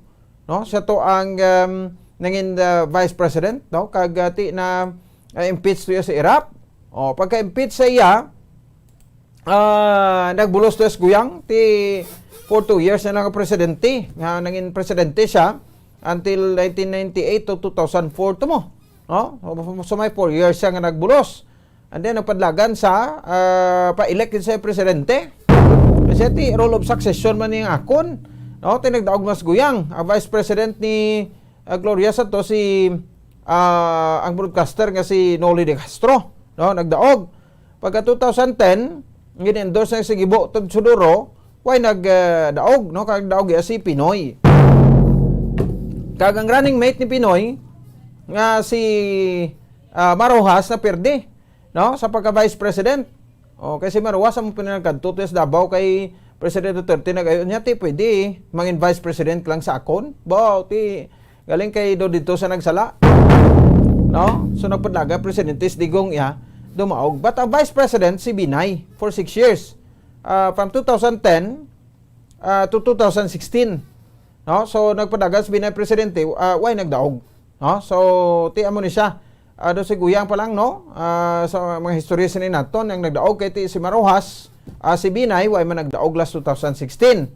no? Siya to ang nangin Vice President, no? Kagati na impeach to si Irap. Pagka-impeach sa iya, nagbulos to Guyang, for 2 years na lang presidente. Nangin presidente siya until 1998 to 2004 to mo. No? So, may 4 years siya nga nagbulos. And then, napadlagan sa pa-elect sa presidente. Siya ti role of succession man niyang akon. No, tinagdaog mas guyang ang Vice President ni Gloria Santos si ang broadcaster nga si Noli De Castro, no, nagdaog. Pagka 2010, gin-endorse na si Gibo Tudsuduro, why nagdaog, no, kag daog si Pinoy. Kag ang running mate ni Pinoy nga si Marojas na perde, no, sa pagka Vice President. O kasi Marojas ang pinagkadto sa Davao kay President Duterte nagayon niya ti pwede mangin Vice President lang sa akon. Bao ti galing kay do dito sa nagsala. No? So nagpadlaga presidente Digong dumaog. But ang Vice President si Binay for 6 years. From 2010 to 2016. No? So nagpadlaga si Binay presidente, why nagdaog? No? So ti amo ni siya. Do si Guyang pa lang, no? Sa mga historia ni naton ang nagdaog kay ti si Marojas, si Binay why man nagdaog last 2016.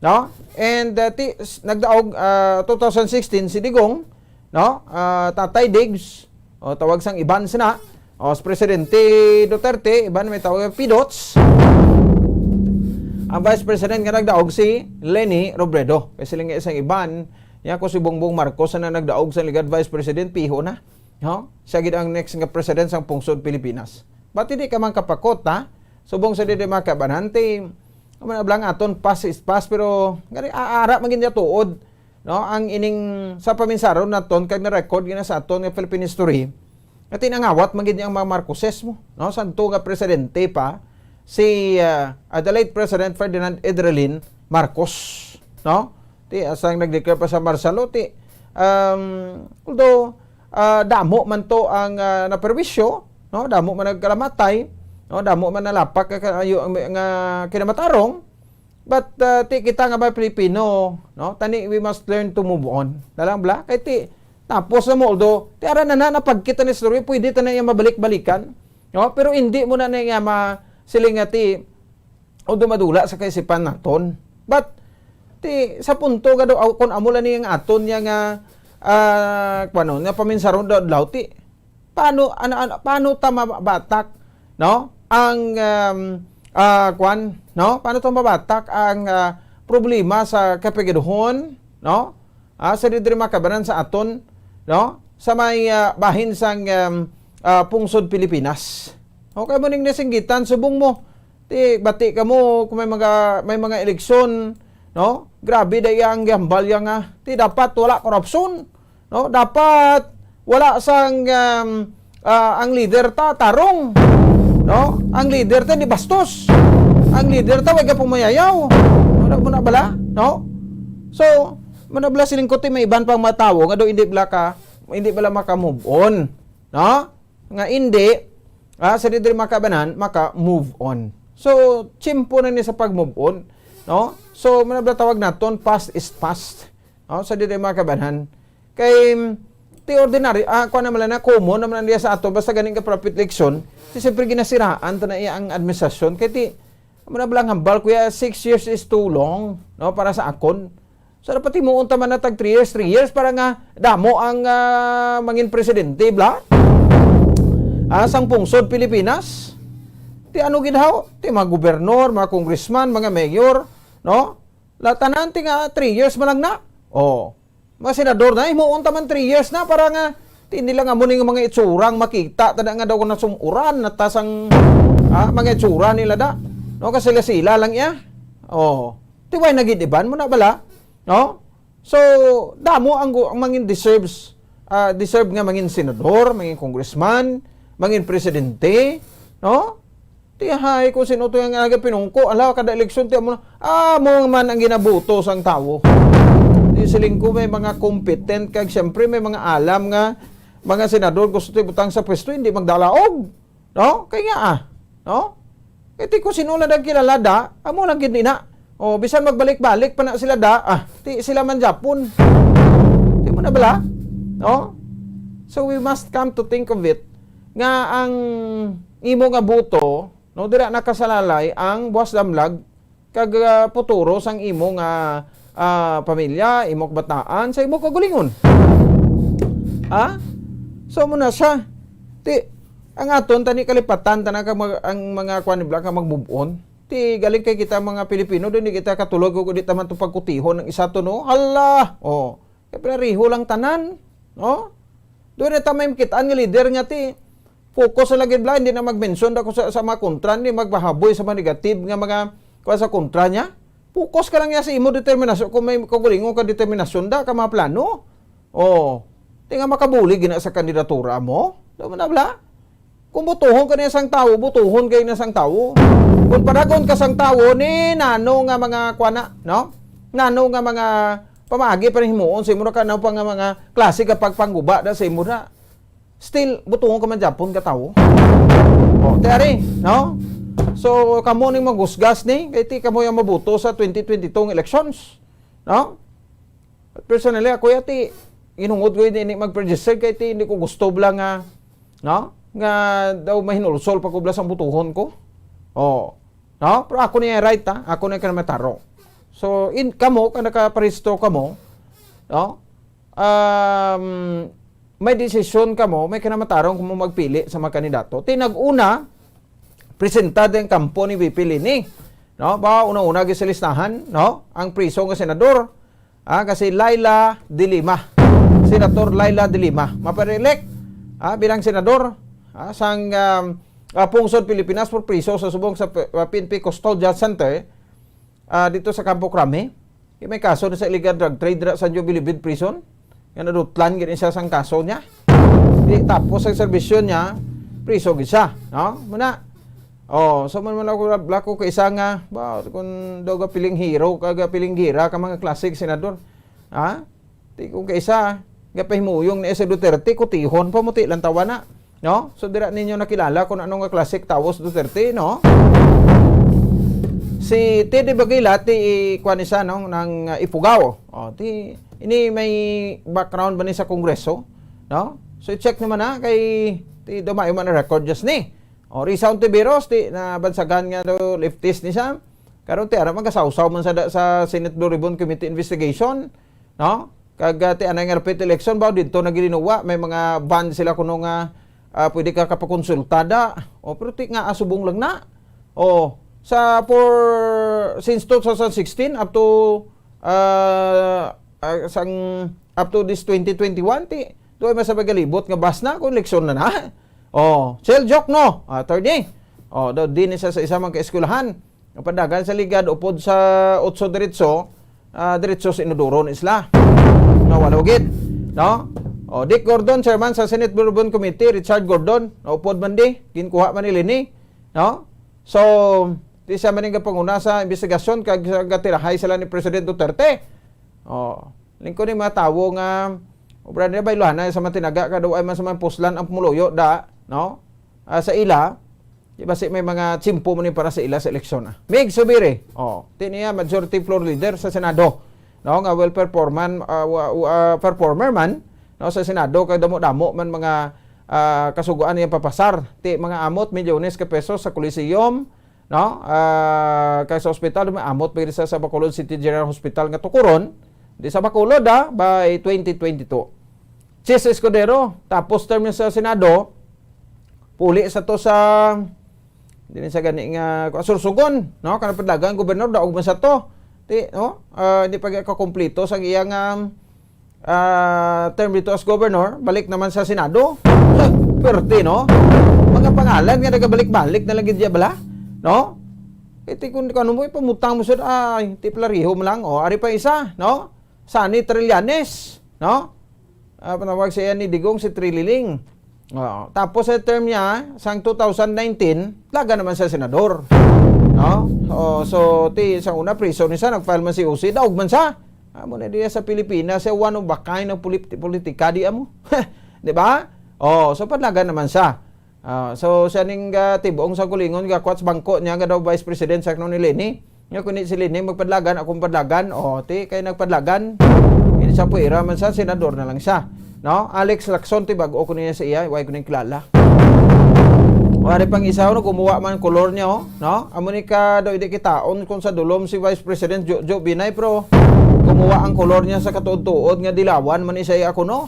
No? And nagdaog 2016 si Digong, no? Tatay Diggs, tawag sang Iban sina. Si Presidente Duterte, Iban may tawag Pidots. Ang Vice President nga nagdaog si Leni Robredo. Kasi lang isang Iban, ko si Bongbong Marcos na nagdaog sa ligad Vice President, piho na. No? Siya gid ang next nga president sang pungsod Pilipinas. Ba't hindi ka man kapakot, ha? Subong sa didi makabanante, ablang aton pass is pass, pero ngari aara magin niya tuod. No? Ang ining sa paminsaron naton kag na-record gina sa aton nga Philippine history. At tinangawat magin ang mga Marcoses mo. No? Santo nga presidente pa si the late President Ferdinand Edrelin Marcos. No? Ti asang nag-declare pa sa Marsalo ti although damo man to ang naperwisyo, no? Damo man nagkalamatay, no? Damo man nalapak nga kinamatarong, but ti kita nga ba Pilipino, no? Tani we must learn to move on. Dalang bla kay ti tapos na mo although ti ara na napagkita ni story pwede ta na iya mabalik-balikan, no? Pero hindi mo na nga masilingati o dumadula sa kaisipan naton. But ti sa punto ga do kun amula ni ang aton nya nga nga paminsaron daw ti paano ta mabatak, no, ang no, paano ta mabatak ang problema sa kapigaduhon, no, sa didri makabanan sa aton, no, sa may bahin sang pungsod Pilipinas. Okay mo ning nasinggitan subong mo ti bati ka mo kung may mga eleksyon, no? Grabe day ang gambal nga. Ti dapat wala korupsyon, no? Dapat wala sang ang leader ta tarong, no? Ang leader ta di bastos. Ang leader ta wag pumayayaw. Wala mo na bala, no? So, manabla siling ko ti may iban pang matawo nga do hindi bala maka-move on, no? Nga hindi sa didri makabanan maka-move on. So, chimpo na ni sa pag-move on, no? So, manabla tawag naton, past is past. No? Sa dito mga kabanhan. Kay, ti ordinary, kung naman na, common naman niya sa ato, basta ganing ka profit election, ti siyempre ginasiraan ta na iya ang administrasyon. Kaya ti, manabla ang hambal, kuya, 6 years is too long, no? Para sa akon. So, dapat imuunta man na tag 3 years, para nga, damo ang mangin presidente, bla? Sang pungsod Pilipinas. Ti ano gidhaw? Ti mga gobernador, mga congressman, mga mayor, no? Latanan ti nga 3 years man lang na. Mga senador na imuunta man 3 years na para nga ti nila nga muning mga itsurang makita tada nga daw na sumuran na tasang mga itsura nila da. No kasi sila lang iya. Ti way nagidiban mo na bala, no? So damo ang mangin deserve nga mangin senador, mangin congressman, mangin presidente, no? Tiyahay kung sino to yung pinungko, ala kada eleksyon tiya mo mo man ang ginabuto sang tao. Di siling ko may mga competent kag syempre may mga alam nga mga senador gusto ti butang sa pwesto hindi magdalaog, no? Kaya no? Kaya ko sino lang kilala da, amo lang gid na. Bisan magbalik-balik pa na sila da, ti sila man Japon. Di mo na bala, no? So we must come to think of it nga ang imo nga buto, no, dira nakasalalay ang buwas damlag kag puturo sang imo nga pamilya, imo bataan sa imo kagulingon. So mo na siya. Ti ang aton tani kalipatan tanang ang mga kwan nibla ka mag-move on. Ti galing kay kita mga Pilipino, di kita katulog ko di taman to pagkutihon ng isa to no. Hala, kaya pareho lang tanan, no? Doon na tamay kitaan nga leader nga ti focus sa lagi bla, hindi na mag-mention ako sa mga kontra, hindi magbahaboy sa mga negative nga mga kuha sa kontra niya. Focus ka lang niya sa imo determinasyon, kung may kagulingon ka determinasyon da ka mga plano. Di nga makabuli gina sa kandidatura mo. Doon na bla. Kung butuhon ka na isang tao, butuhon kayo na isang tao. Kung paragon ka sang tao, ni nano nga mga kwana, no? Nano nga mga pamagi pa rin himuon, sa imo na ka na pa nga mga klase kapag pangguba na sa imo na. Still, butuhon ka man Japon ka tao. Tiyari, no? So, kamo ning magusgas ni, kaya ti kamo yung mabuto sa 2022 elections. No? At personally, ako yati, inungod ko hindi mag-register, kaya ti hindi ko gusto blang nga, no? Nga daw mahinulsol pa ko blas ang butuhon ko. No? Pero ako niya right ha, ako niya kanamataro. So, kamo, ka nakaparehistro kamo, no? May desisyon kamo, may kanamatarong kung mo magpili sa mga kandidato. Tinag-una, presentado yung kampo ni VP Lini. No? Ba, una-una sa listahan, no? Ang priso ng senador. Kasi Laila de Lima. Senator Laila de Lima. Maparelect bilang senador. Sang Pungsod, Pilipinas for priso sa subong sa PNP Custodial Center dito sa Campo Crame. May kaso na sa illegal drug trade sa Jubilibid Prison. Yan nadutlan gini siya sang kaso niya. Tapos ang serbisyon niya, priso gid siya, no? Muna. So man ako kay isa nga ba kung daw ga piling hero kaga piling gira ka mga classic senador. Ti kung kay isa ga pahimuyong ni sa Duterte kutihon pa muti lang tawana, no? So dira ninyo nakilala kung ano nga classic tawos Duterte, no? Si Teddy Bagila ti kuanisa no ng Ifugao. Ini may background ba ni sa Kongreso, no? So i-check naman na kay ti dumayo man na record just ni. Rizal Tiberos ti na bansagan nga do leftist ni siya. Karon ti ara magasawsaw man sa Senate Blue Ribbon Committee investigation, no? Kag ti anay nga repeat election ba dito naginuwa may mga ban sila kuno nga pwede ka kapakonsultada. Pero ti nga asubong lang na. Since 2016 up to up to this 2021 ti doy masabagalibot nga bas na kung eleksyon na na. Sel joke no. Attorney. Daw din isa sa isa man kaeskulahan. Ang padagan sa ligad upod sa 8 diretso, diretso sa inuduron isla. No, wala gid. No? Dick Gordon, chairman sa Senate Blue Ribbon Committee, Richard Gordon, upod man di, kinkuha man ni Lini. No? So, di siya maning panguna sa investigasyon kag gatirahay sila ni President Duterte. Lingko ni mga tawo nga obra nila bayluhan na sa matinaga kada ay man sa mga puslan ang pumuloyo da, no? Sa ila, di ba may mga tsimpo mo ni para sa ila sa eleksyon. Mig Subiri, tiniya majority floor leader sa Senado, no? Nga well performer man, no, sa Senado kay damo-damo man mga kasuguan niya papasar ti mga amot milyones ka pesos sa Coliseum, no? Kay sa ospital may amot pa sa Bacolod City General Hospital nga tukuron di sa Bacolod by 2022. Chis Escudero, tapos term niya sa Senado, puli sa to sa din sa gani nga Sursugon, no? Kana padlagan gobernador daog man sa to. No? Hindi pa ka-kompleto sa iyang term dito as governor, balik naman sa Senado. Perte, no? Mga pangalan nga nagabalik-balik na lang gid bala, no? Iti kung ano mo ipamutang mo sud ti plariho mo lang ari pa isa, no? Sani Trillanes, no? Panawag siya ni Digong si Trililing. Tapos sa term niya sang 2019, laga naman sa senador. No? So ti sa una prison ni sa nagfile man si UC daog man sa. Amo na diya sa Pilipinas sa one of a kind of politika di amo. Di ba? So padlaga naman sa. So siya ning tibuong sa kulingon gakwat sa bangko niya nga daw Vice President sa ni Leni. Nga kundi si Leni magpadlagan akong padlagan. Ti kay nagpadlagan. Ini sa puira man sa senador na lang siya. No? Alex Lacson ti bago ko niya sa iya, way ko ning kilala. Wari pang isa no kumuha man color niya no? Amo ni ka daw idi kitaon kung sa dulom si Vice President Joe Binay pero kumuha ang color niya sa katuod-tuod nga dilawan man isa ako no.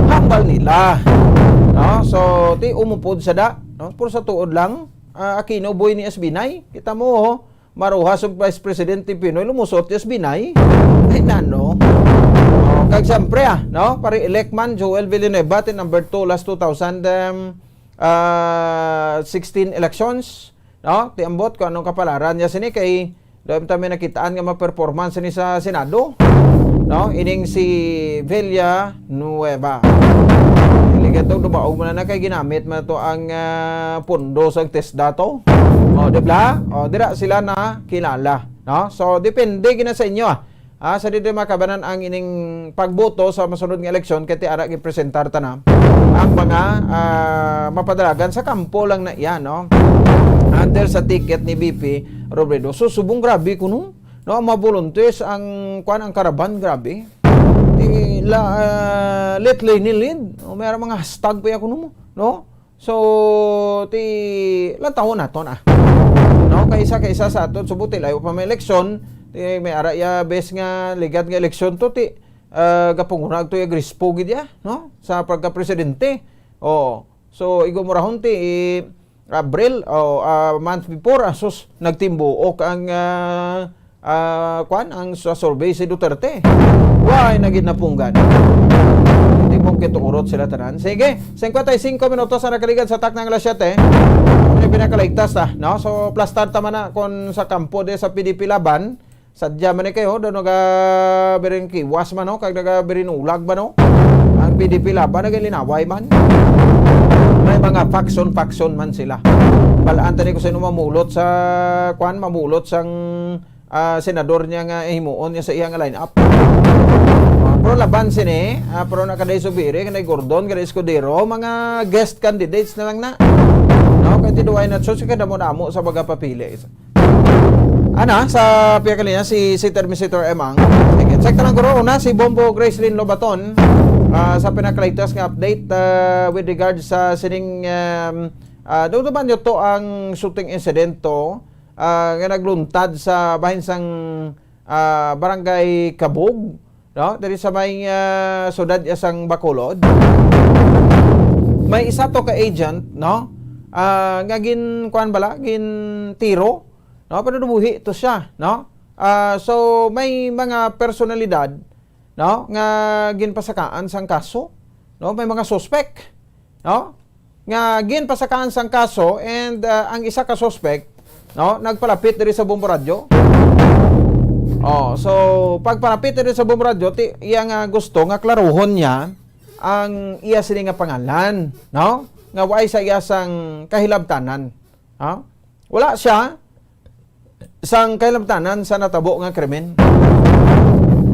Hambal nila. No? So ti umupod sa da, no? Puro sa tuod lang Aquino boy ni Binay. Kita mo maruhas og Vice Presidente Pinoy lumusot yes binay. Ay nano. Kag siyempre no, pare-elect man Joel Villanueva tin number 2 last 2016 elections, no? Tiambot ko anong kapalaran niya sini kay doon kami nakitaan nga ma-performance ni sa Senado, no? Ining si Villanueva. Iligato dumaog mo na kay ginamit man to ang pundo sa test dato. O, dibla? O, dira sila na kilala, no? So depende gina sa inyo sa dito makabanan ang ining pagboto sa masunod nga eleksyon kay ti ara gipresentar ta na ang mga mapadalagan sa kampo lang na iyan, no? Under sa ticket ni BP Robredo. So subong grabe kuno, no? Mabuluntis ang kuan ang karaban grabe. Ti let ni lead. O may mga hashtag pa kuno mo, no? So ti lang taon naton no? Kaysa sa aton subuti layo pa may eleksyon. May ara ya bes nga ligat nga eleksyon to ti gapungunag to ya grispo gid ya, no? Sa pagka-presidente. Oh. So igumurahon ti Abril month before asos nagtimbuok ang ang sa survey si Duterte. Why nagid napunggan? Hindi mo kituurot sila tanan. Sige, 55 minutos na nakaligan sa tak ng alas 7. Ano pinakaligtas no? So plus start man na kon sa kampo de sa PDP laban. Sadya man kayo do nagabiring kiwas man no, kag nagabiring ulag ba no? Ang PDP laban nagalinaway man. May mga faction man sila. Balaan tani ko sa mamulot sa mamulot sang senador niya nga himuon niya sa iyang line-up. Pero laban sini, pero nakaday subiri, kanay Gordon, kanay Escudero, mga guest candidates na lang na. No, kaya tiduay na so kada mo namo sa baga papili. Sa piyakalina si Terminator Emang. Sige, check na lang guro una si Bombo Gracelyn Lobaton sa pinakaligtas nga update with regards sa sining doon ba nyo to ang shooting incident to nga nagluntad sa bahin sang barangay Kabog, no? Diri sa may sudad isang Bacolod. May isa to ka agent, no? Nga kuan bala gin tiro, no? Pero dumuhi to siya, no? So may mga personalidad, no? Nga ginpasakaan sang kaso, no? May mga suspect, no? Nga ginpasakaan sang kaso and ang isa ka suspect, no, nagpalapit diri sa Bombo Radio. So pagpalapit diri sa Bombo Radio, iya nga gusto nga klaruhon niya ang iya sini nga pangalan, no? Nga way sa iya sang kahilabtanan. Wala siya sang kahilabtanan sa natabo nga krimen.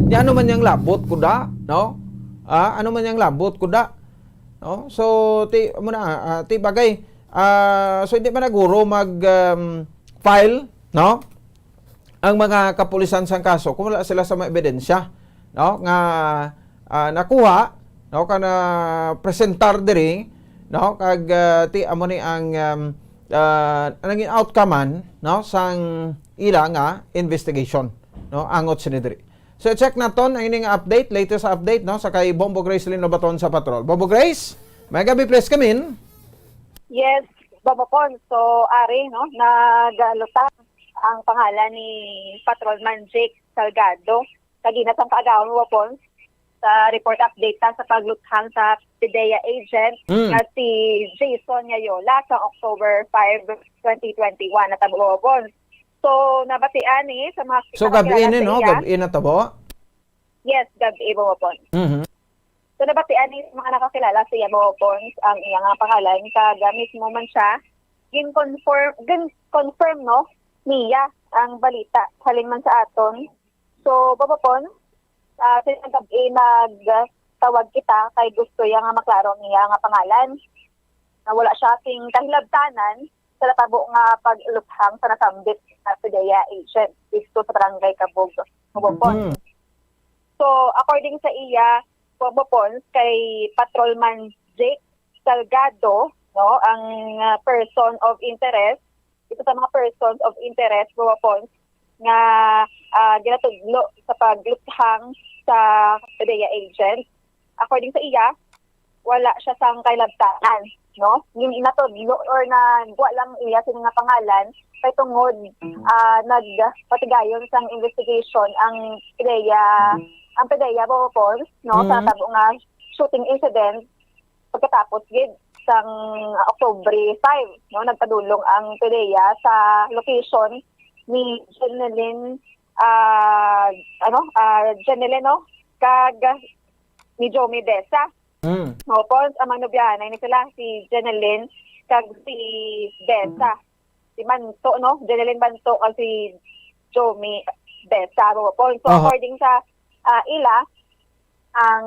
Di ano man yang labot kuda, no? Ano man yang labot kuda, no? So ti bagay so hindi man naguro mag file, no? Ang mga kapulisan sang kaso kung wala sila sa mga ebidensya, no? Nga nakuha, no? Kana presentar diri, no? Kag ti amo ni ang naging outcome no? Sang ila nga investigation, no? Angot sini diri. So check naton ang ining update, latest update, no? Sa kay Bombo Gracelyn Lobaton sa patrol. Bombo Grace, may gabi please come in. Yes, Babapon. So, ari, no, nagalutang ang pangalan ni Patrolman Jake Salgado. Kaginatang kaagawang Babapon sa report update sa pagluthang sa PDEA agent na si Jason Yayola sa October 5, 2021 na tabo Babapon. So, nabatian sa mga So, gabi ni, no? Gabi na tabo? Yes, gabi Babapon. So, nabatian ni mga nakakilala sa Babapon ang iyang pangalan. Kagamit mo man siya confirm no niya ang balita halin man sa aton. So babapon sinagabi nagtawag kita kay gusto yang nga maklaro niya nga pangalan na wala siya ting kahilabtanan sa natabo nga pagluthang sa nasambit sa PDEA agent dito sa barangay Kabog, Babapon. So according sa iya babapon kay Patrolman Jake Salgado, no, ang person of interest, ito sa mga persons of interest babapon nga ginatudlo sa pagluthang sa PDEA agent. According sa iya, wala siya sang kailabtanan, no? Natudlo or nagwa lang iya sila nga pangalan kay tungod nagpatigayon sang investigation ang PDEA Bopon, no, sa tabo nga shooting incident pagkatapos gid sang Oktubre 5, no, nagpadulong ang PDEA sa location ni Jeneline Jeneline, no, kag ni Jomi Besa. No, pons ang manubyanay ni sila si Jeneline kag si Besa. Si Manto, no, Jeneline Manto kag si Jomi Besa. Pons, so according sa ila ang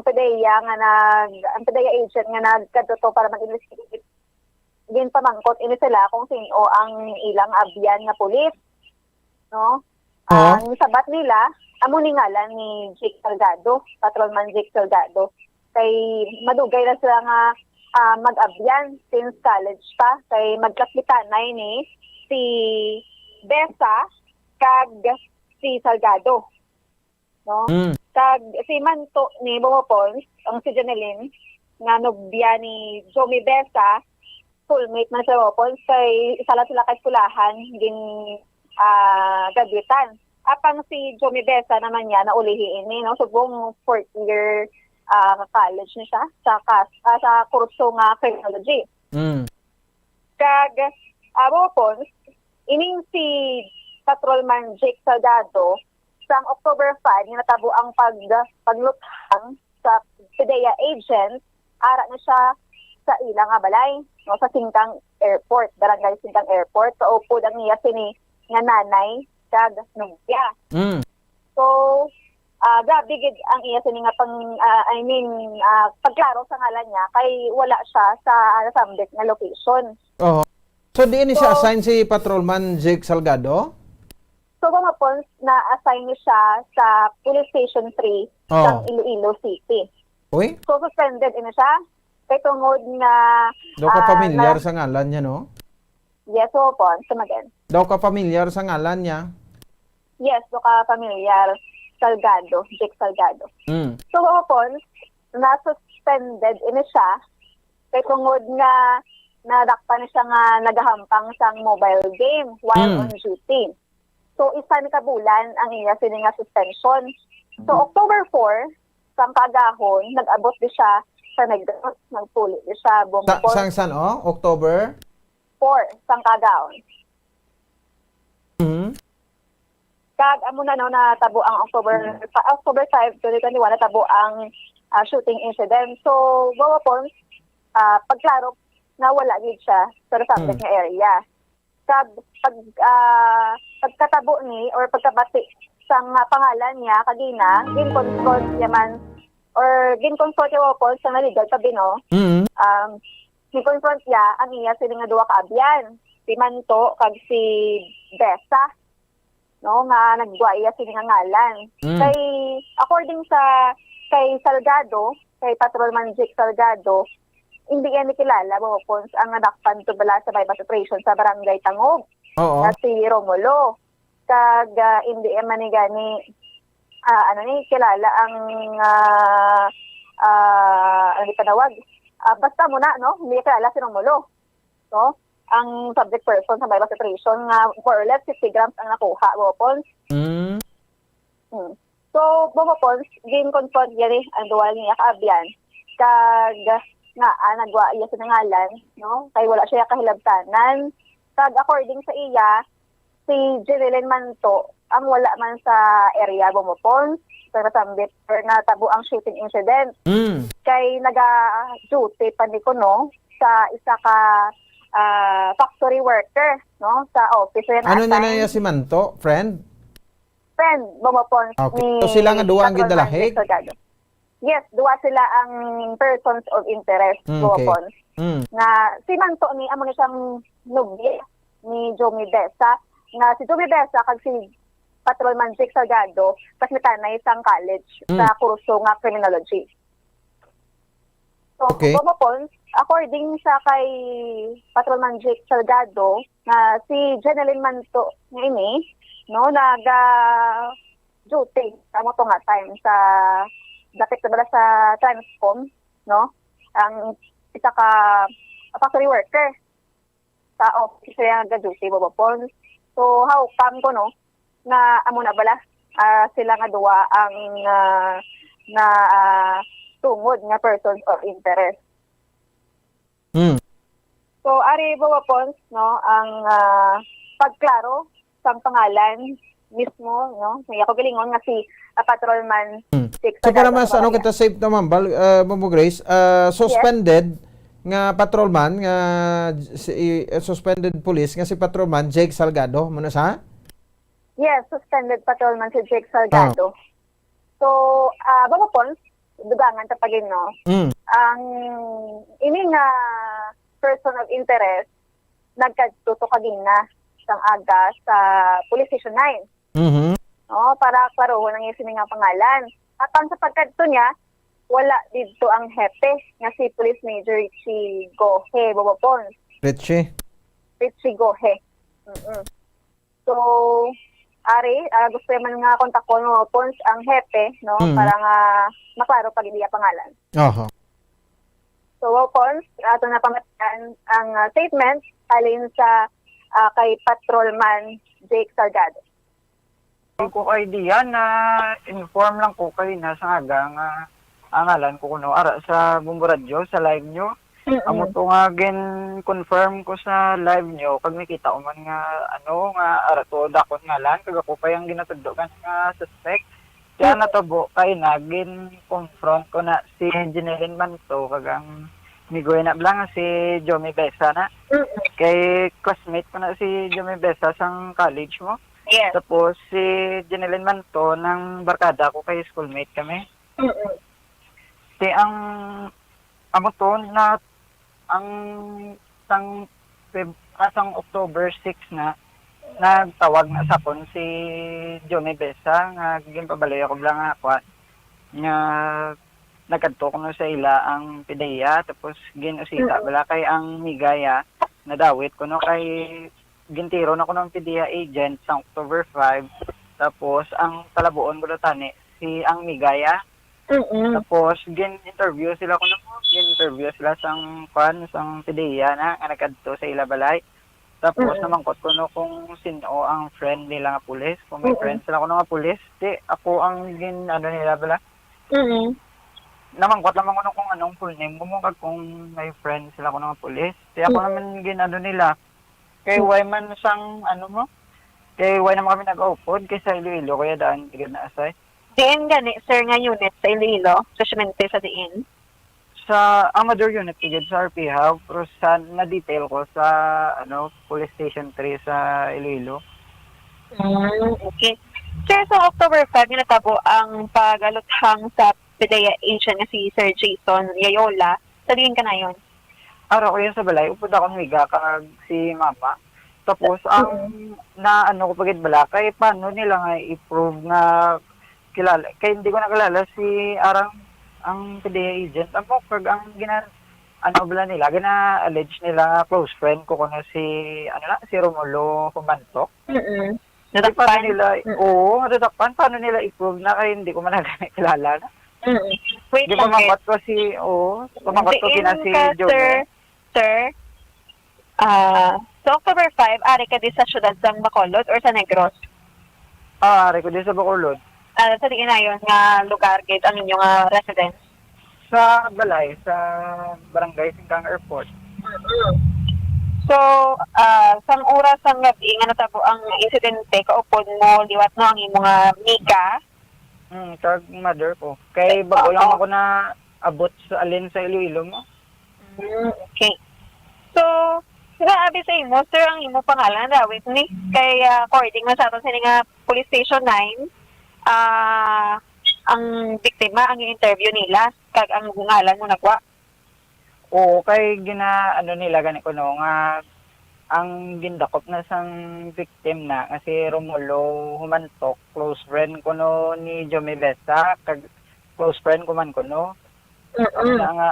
PDEA ang PDEA agent nga nagkadto para mag-investigate gin pamangkot ini sila kung sino ang ilang abyan nga pulis, no? Ang sabat nila amo ni ngalan ni Jake Salgado, Patrolman Jake Salgado. Kay madugay na sila nga mag-abyan since college pa, kay magkapitanay ni si Besa kag si Salgado, no? Kag si Manto ni Bumopons, ang si Jeneline nga nobya ni Jomi Besa, soulmate man sa Bumopons, kay isa lang sila kay skulahan gin graduatean. Apang si Jomi Besa naman niya naulihin ni, no, subong 4th year college ni siya sa kurso nga criminology. Kag Bumopons, ining si Patrolman Jake Salgado sang October 5 nga natabo ang paglutang sa PDEA agent, ara na siya sa ilang nga balay, no, sa Singkang Airport, Barangay Singkang Airport. So upod ang niya sini nga nanay kag nobya. So grabe gid ang iya sini nga pagklaro sa ngalan niya kay wala siya sa subject nga location. So di ni siya assign si Patrolman Jake Salgado? So Bumopons, na-assign niya siya sa Police Station 3 sa Iloilo City. Uy? So suspended ina siya kay tungod nga Daw ka pamilyar sa ngalan niya, no? Yes, Bumopons, again. Daw ka pamilyar sa ngalan niya? Yes, do ka pamilyar Salgado, Jake Salgado. So Bumopons, na-suspended ina siya kay tungod nga nadakpan siya nga nagahampang sang mobile game while on duty. So, isa ni kabulan ang iya sini nga suspension. So, October 4, sang kagahon, nag-abot di siya sa Negros, nagpuli di siya Bumopons. Sang October? 4, sang kagahon. Kag amo na no natabo ang October 5, 2021 natabo ang shooting incident. So, Bumopons, pagklaro na wala gid siya sa subject nga area. Kag pagkatabo ni or pagkabati sang pangalan niya kagina gin-confront yaman or gin-confront niya po sa legal tabi, no. Gin-confront niya ang iya sila nga duwa ka abyan, si Manto kag si Besa, no, nga nagwa iya sila nga ngalan. Kay according sa kay Salgado, kay Patrolman Jake Salgado, hindi yan kilala Bumopons ang nadakpan to bala sa bypass operation sa Barangay Tangog. Na si Romulo. Kag hindi man ni gani kilala ang ano panawag. Basta muna, no, hindi kilala si Romulo. No? Ang subject person sa bypass operation nga more or less 50 grams ang nakuha Bumopons. So Bumopons, gin-confront yan ang duwal niya kaabyan. Kag nga nagwa iya sa ngalan, no, kay wala siya kahilabtanan. Kag according sa iya, si Jeneline Manto ang wala man sa area Bumopons, sa nasambit or natabo ang shooting incident. Kay naga-duty pa ni kuno sa isa ka factory worker, no, sa office. Ano na si Manto, friend? Friend Bumopons. Okay. So sila nga duwa ang gidalahig? Yes, duwa sila ang persons of interest Bumopons. Nga si Manto ni amo ni siyang nobya ni Jomi Besa, nga si Jomi Besa kag si Patrolman Jake Salgado kasmitan na isang college sa kurso nga criminology. So Bumopons, according sa kay Patrolman Jake Salgado, na si Jeneline Manto ini, no, naga duty kamo to nga time sa dapat na bala sa Transcom no? Ang isa ka factory worker sa office siya nag-duty babapon. So how come ko no na amo na bala sila nga duwa ang tungod nga persons of interest. Mm. So ari babapon no ang pagklaro sang pangalan mismo no. May ako galingon nga si Patrolman Six. So para mas ano kita safe naman Bombo Grace, suspended nga patrolman nga suspended police nga si patrolman Jake Salgado mo na sa? Yes, suspended patrolman si Jake Salgado. So, babapon, dugangan tapagin, no? Ang ini nga person of interest, nagkatuto kagina sang aga sa Police Station 9. Mhm. No, para klarohon ang iyong nga pangalan. At ang sa pagkadto niya, wala dito ang hepe nga si Police Major Richie Gohe, babapon. Richie. Richie Gohe. So, ari, gusto naman nga kontakon mo pons ang hepe, no? Para nga maklaro pag hindi pangalan. Aha. So, pons, ato na pamatan ang statement alin sa kay Patrolman Jake Salgado. Hindi ko idea na inform lang ko kayo na sa aga nga angalan ko kuno ara sa Bombo Radio sa live nyo. Amo to nga confirm ko sa live nyo kag nakita ko man nga ano nga ara to dakot ngalan kag ako pa yung ginatudlogan nga suspect. Kaya natabo kay na confront ko na si Jeneline Manto kag ang migoy na blang si Jomi Besa na. Kay classmate ko na si Jomi Besa sang college mo. Yes. Tapos si Jeneline Manto ng barkada ko kay schoolmate kami. Si ang amo to na ang sang October 6 na nagtawag na sapon si Johnny Besa nga ginpabaloy ako lang ako nga nagkadto ko na sa ila ang pideya tapos ginusita bala kay ang migaya nadawit ko no kay gintiro na ko ng pideya agent sa October 5 tapos ang talabuon ko tani si ang migaya. Tapos gin-interview sila ko na gin-interview sila sang sang pideya na nga nagkadto sa ila balay. Tapos namangkot ko no kung sino ang friend nila nga pulis. Kung may friend sila ko nga pulis, di ako ang nila bala. Namangkot lamang ko no kung anong full name mo kag kung may friend sila ko nga pulis. Di ako naman nila. Kay why man sang mo? Kay why naman kami nag-upod kay sa Iloilo kaya daan tigid na asay. Diin gani, sir, nga unit sa Iloilo, sa Simente sa diin? Sa Amador unit tigid sa RP Hub, pero sa na-detail ko sa Police Station 3 sa Iloilo. Okay. Sir, sa October 5, natabo ang pag-aluthang sa PDEA agent nga si Sir Jason Yayola. Sa diin ka na yun? Araw ko yun sa balay, upod ako miga kag si mama. Tapos, ang ko pagid bala, kay paano nila nga i-prove nga kilala. Kaya hindi ko nakilala si Arang ang PDEA agent. Ang kag ang bala nila, gina-allege nila close friend ko na si si Romulo Humantok. Paano nila, nadakpan, paano nila i-prove na kaya hindi ko man kilala na. Wait Di lang, pamangkot ko si, pamangkot ko kina si Joe. Sir, sa October 5, ari ka di sa syudad ng Bacolod or sa Negros? Ari ko din sa Bacolod. Sa diin na yun nga lugar gate ang inyong residence? Sa Balay, sa Barangay Singkang Airport. So, sang oras ang gabi nga natabo ang insidente, kaupod mo, liwat no ang imong miga? Kag mother ko. Kay bago lang ako na abot sa alin sa Iloilo mo. Okay. So, sinabi sa imo, sir, ang imo pangalan, Rawit ni, kay according man sa ato sa nga Police Station 9, ang biktima, ang interview nila, kag ang ngalan mo nagwa. Oo, kay nila gani ko no, nga ang gindakop na sang victim na kasi Romulo Humantok, close friend ko no ni Jomi Besa, kag close friend ko man ko no.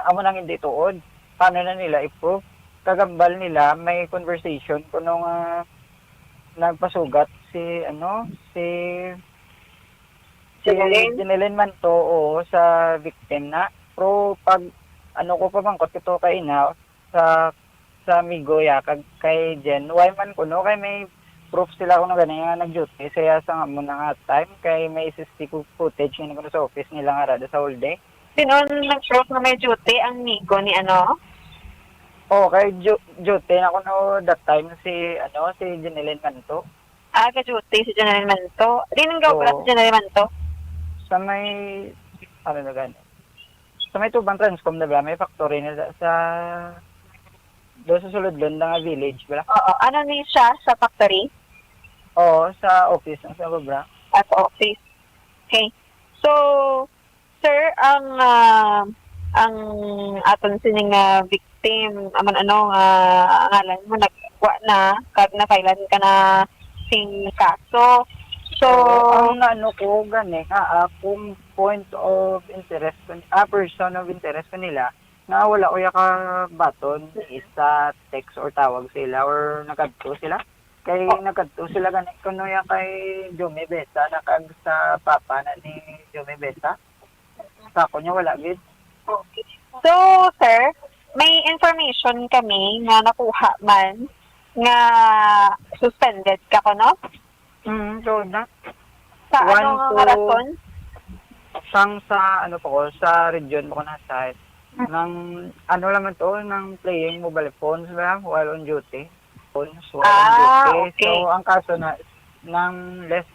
Amo nang hindi tuod. Paano na nila i-prove? Kagambal nila may conversation ko nung nagpasugat si Jeneline Manto sa victim na. Pero pag ano ko pa bangkot ito kay na sa amigo ya kay Jen. Why man ko no kay may proof sila kung gani nga nag-duty saya sa nga mo na nga time kay may CCTV footage nga ko sa office nila nga rada sa whole day. Sino nag-proof na may duty? Ang migo ni ano? Oh, kay duty na ko no that time si Jeneline Manto Ka-duty si General Manto. Di nang gawala Oo. si General Manto? sa may ano na gani. Sa may tubang transcom na ba may factory na sa do sa sulod doon nga village bala. Oo. Ano ni siya sa factory? Oo, sa office sa babra. At office. Okay. So, sir, ang aton sining victim, aman ano ngalan mo nagwa na kag na filean ka na sing kaso. So, Ang ano ko gani kung point of interest ko person of interest ko nila na wala ko ka baton isa text or tawag sila or nakadto sila kay nakadto sila gani kuno ya kay Jome Besa nakag sa papa na ni Jome Besa sa ko niya wala gid. okay. So, sir, may information kami nga nakuha man nga suspended ka ko, no? So na Sa One ano to- nga rason? sang sa ano pa ko sa region mo ko na site ng ano naman to ng playing mobile phones ba while on duty phones while on duty. Okay. So ang kaso na ng less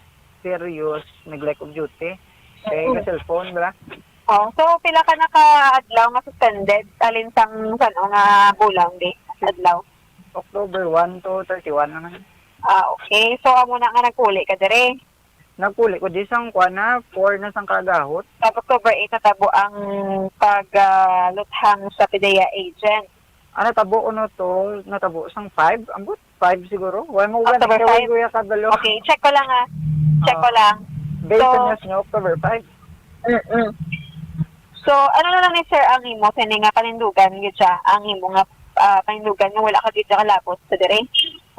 serious neglect of duty kay ka cellphone ba Oh, so pila ka naka-adlaw nga suspended alin sang sano nga bulang di adlaw. October 1 to 31 naman. Okay. So amo na nga nagkuli ka dire. Nagpuli ko di sang kuan na 4 na sang kagahot. Sa October 8 natabo ang pagluthang sa PDEA agent. Ano tabo ko no to natabo sang 5 ambot 5 siguro. Why mo ba October kay 5? kuya kadalo. Okay, check ko lang ah. Check ko lang. Based So- on news nyo, October 5. So, ano na lang ni sir ang imo kani nga panindugan gyud siya ang imo nga panindugan nga wala ka gyud kalapos sa dire.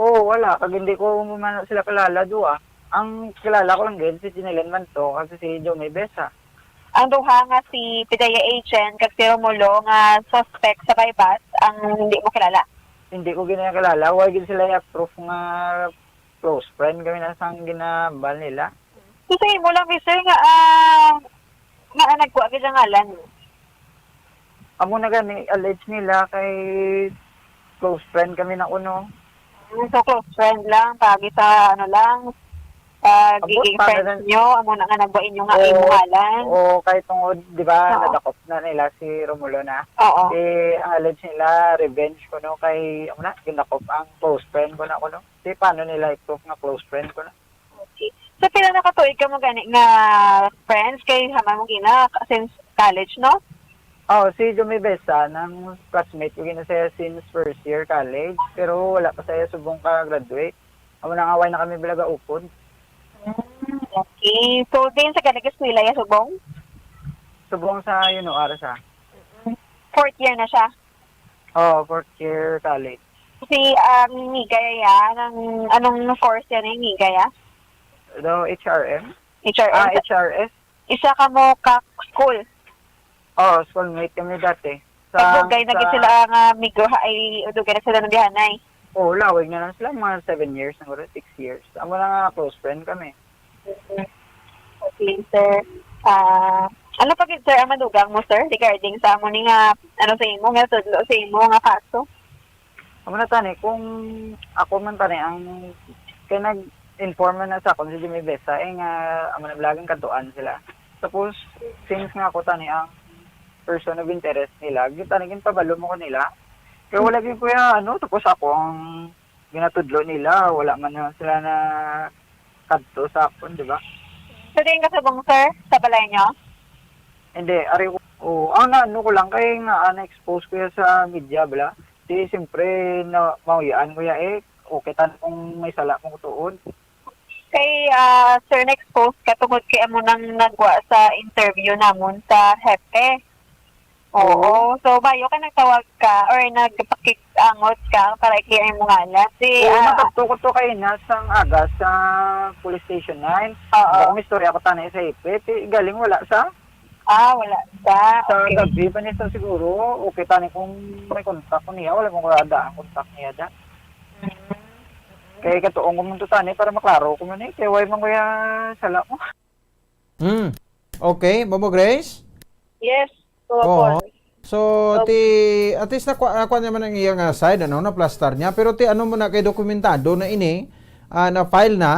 Oo, wala. Kag hindi ko man sila kalala doa. Ang kilala ko lang din si Jeneline Manto kasi si Jome Besa. Ang duha nga si PDEA agent kag si Romulo nga suspect sa bypass ang hindi mo kilala. Hindi ko ginakilala. Why gid sila i-approve nga close friend kami na sang ginabal nila. So, sa imo lang sir nga nagkuha gyud ang ngalan. Amo na gani allege nila kay close friend kami na kuno. So, close friend lang, pagi sa ano lang, giging Abot, para friends na- nyo, amo na nga nagwa inyo nga imo ngalan. O kahit tungod, di ba, Oo. nadakop na nila si Romulo na. Oo. Ang allege nila, revenge ko no kay, na, ginakop ang close friend ko na kuno. Di paano nila i-proof nga close friend ko na. Okay. So, pila na katuig ka mo gani nga friends kay haman mo gina since college, no? Oh, si Jome Besa, ng classmate ko ginasaya since first year college, pero wala pa saya subong ka-graduate. Amo nang away na kami bilaga upod. Okay. So, din sa ganag eskwela ya subong? Subong sa ara sa. Fourth year na siya. Oh, fourth year college. Si Migaya ya, anong course yan yung Migaya? Do HRM? HRM. HRS. Isa ka mo ka-school. Oh, schoolmate kami dati. Pagdugay na gid sila nga migo ay udugay na sila ng bihanay. Oh, lawig na lang sila. Mga 7 years, siguro 6 years. Amo na nga close friend kami. Okay, sir. Ano pa gid sir ang madugang mo, sir, regarding sa amo ni nga ano sa imo nga tudlo sa imo nga kaso? Amo na tani, kung ako man tani, ang kaya nag-inform na sa akong si Jimmy Besa, nga amo na vlogging katuan sila. Tapos, since nga ako tani, ang person of interest nila, tani, ginpabalo mo ko nila. Kaya wala gin kuya, tapos ako ang ginatudlo nila, wala man na sila na kadto sa akon, di ba? So, din ka subong, sir, sa balay nyo? Hindi, ari ko, ang ko lang, kaya nga, na-expose ko yan sa media, bala. Di, siyempre, na mauyaan ko yan, okay, tan kung may sala kong tuon. Kay, sir, na-expose ka tungod kay amo nang nagwa sa interview namon sa Hepe. Oo. So, bayo ka nagtawag ka or nagpakikangot ka para i-clear yung ngalan. Si, Nakapto ko to kayo na sang aga sa police station 9. Oo. Kung istorya ko tanay sa ipit, galing wala sa? Wala ka. Sa Okay. gabi pa niya sa siguro, okay tani kung may kontak ko niya, wala mong karada ang kontak niya da. Kaya katuong ko mong tani para maklaro ko man kaya way mong kaya sala ko. Okay, Bobo Grace? Yes, Oo. Pon. So, at least nakuha naman ang iyang side, ano, na plastar niya. Pero ano mo na kay dokumentado na ini, na file na,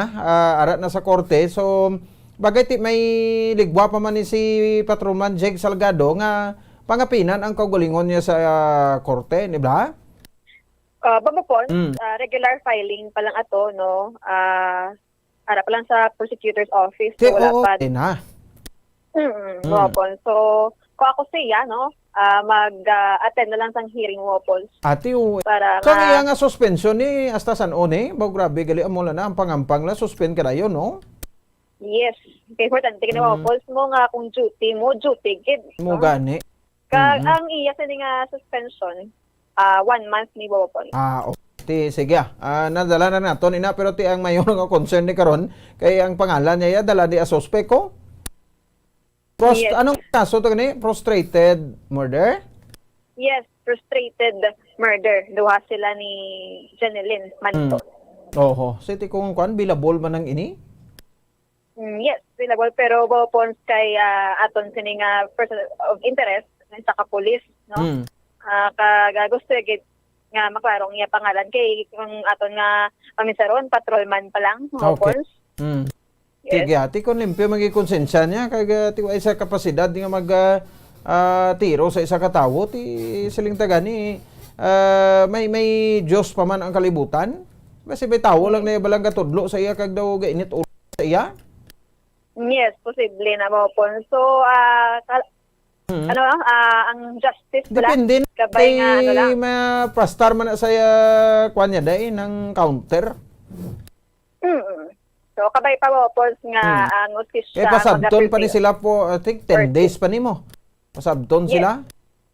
arat na sa korte. So, bagay may ligwa pa man ni si Patrolman Jake Salgado nga pangapinan ang kaugalingon niya sa korte, di ba? Pon, regular filing pa lang ato, no? Ara pa lang sa prosecutor's office. So, wala pa. Na. Pon. So, kung ako siya, no? Mag-attend na lang sa hearing mo, Pon. Ate, Para so iya nga suspension ni hasta san one, grabe gali amo na ang pangampang la suspend ka dayon, no? Yes. Okay, importante ka na Pon mo nga kung duty mo, duty gid. Mo gani. Ang iya sa nga suspension, 1 month ni Pon. Okay, sige. Nadala na naton ina pero ti ang mayor nga concern ni karon kay ang pangalan niya dala di a suspect ko. Yes. Anong kaso to gani? Prostrated murder? Yes, frustrated murder. Duha sila ni Janeline Manto. Oho. City kung kwan bilabol man ang ini? Yes, available. Pero Pon kay aton sini nga person of interest sa kapulis, no? Gusto gid nga maklarong iya pangalan kay kung aton nga pamisaron patrolman pa lang, Okay. Pon. Yes. Sige, ati kung limpyo magikonsensya niya kay tiwa isa kapasidad nga mag tiro sa isa ka tawo ti siling tagani may Diyos pa man ang kalibutan. Basi may tawo lang na balang katudlo sa iya kag daw gainit ulo sa iya. Yes, posible na Pon. So ang justice pala Depende kabay nga lang. ma-pastar man na sa kwan niya dahil ng counter. So kabay pa Pon nga ang opisya Kaya pasabton pa ni sila po, I think 10 days pa ni mo. Pasabton sila.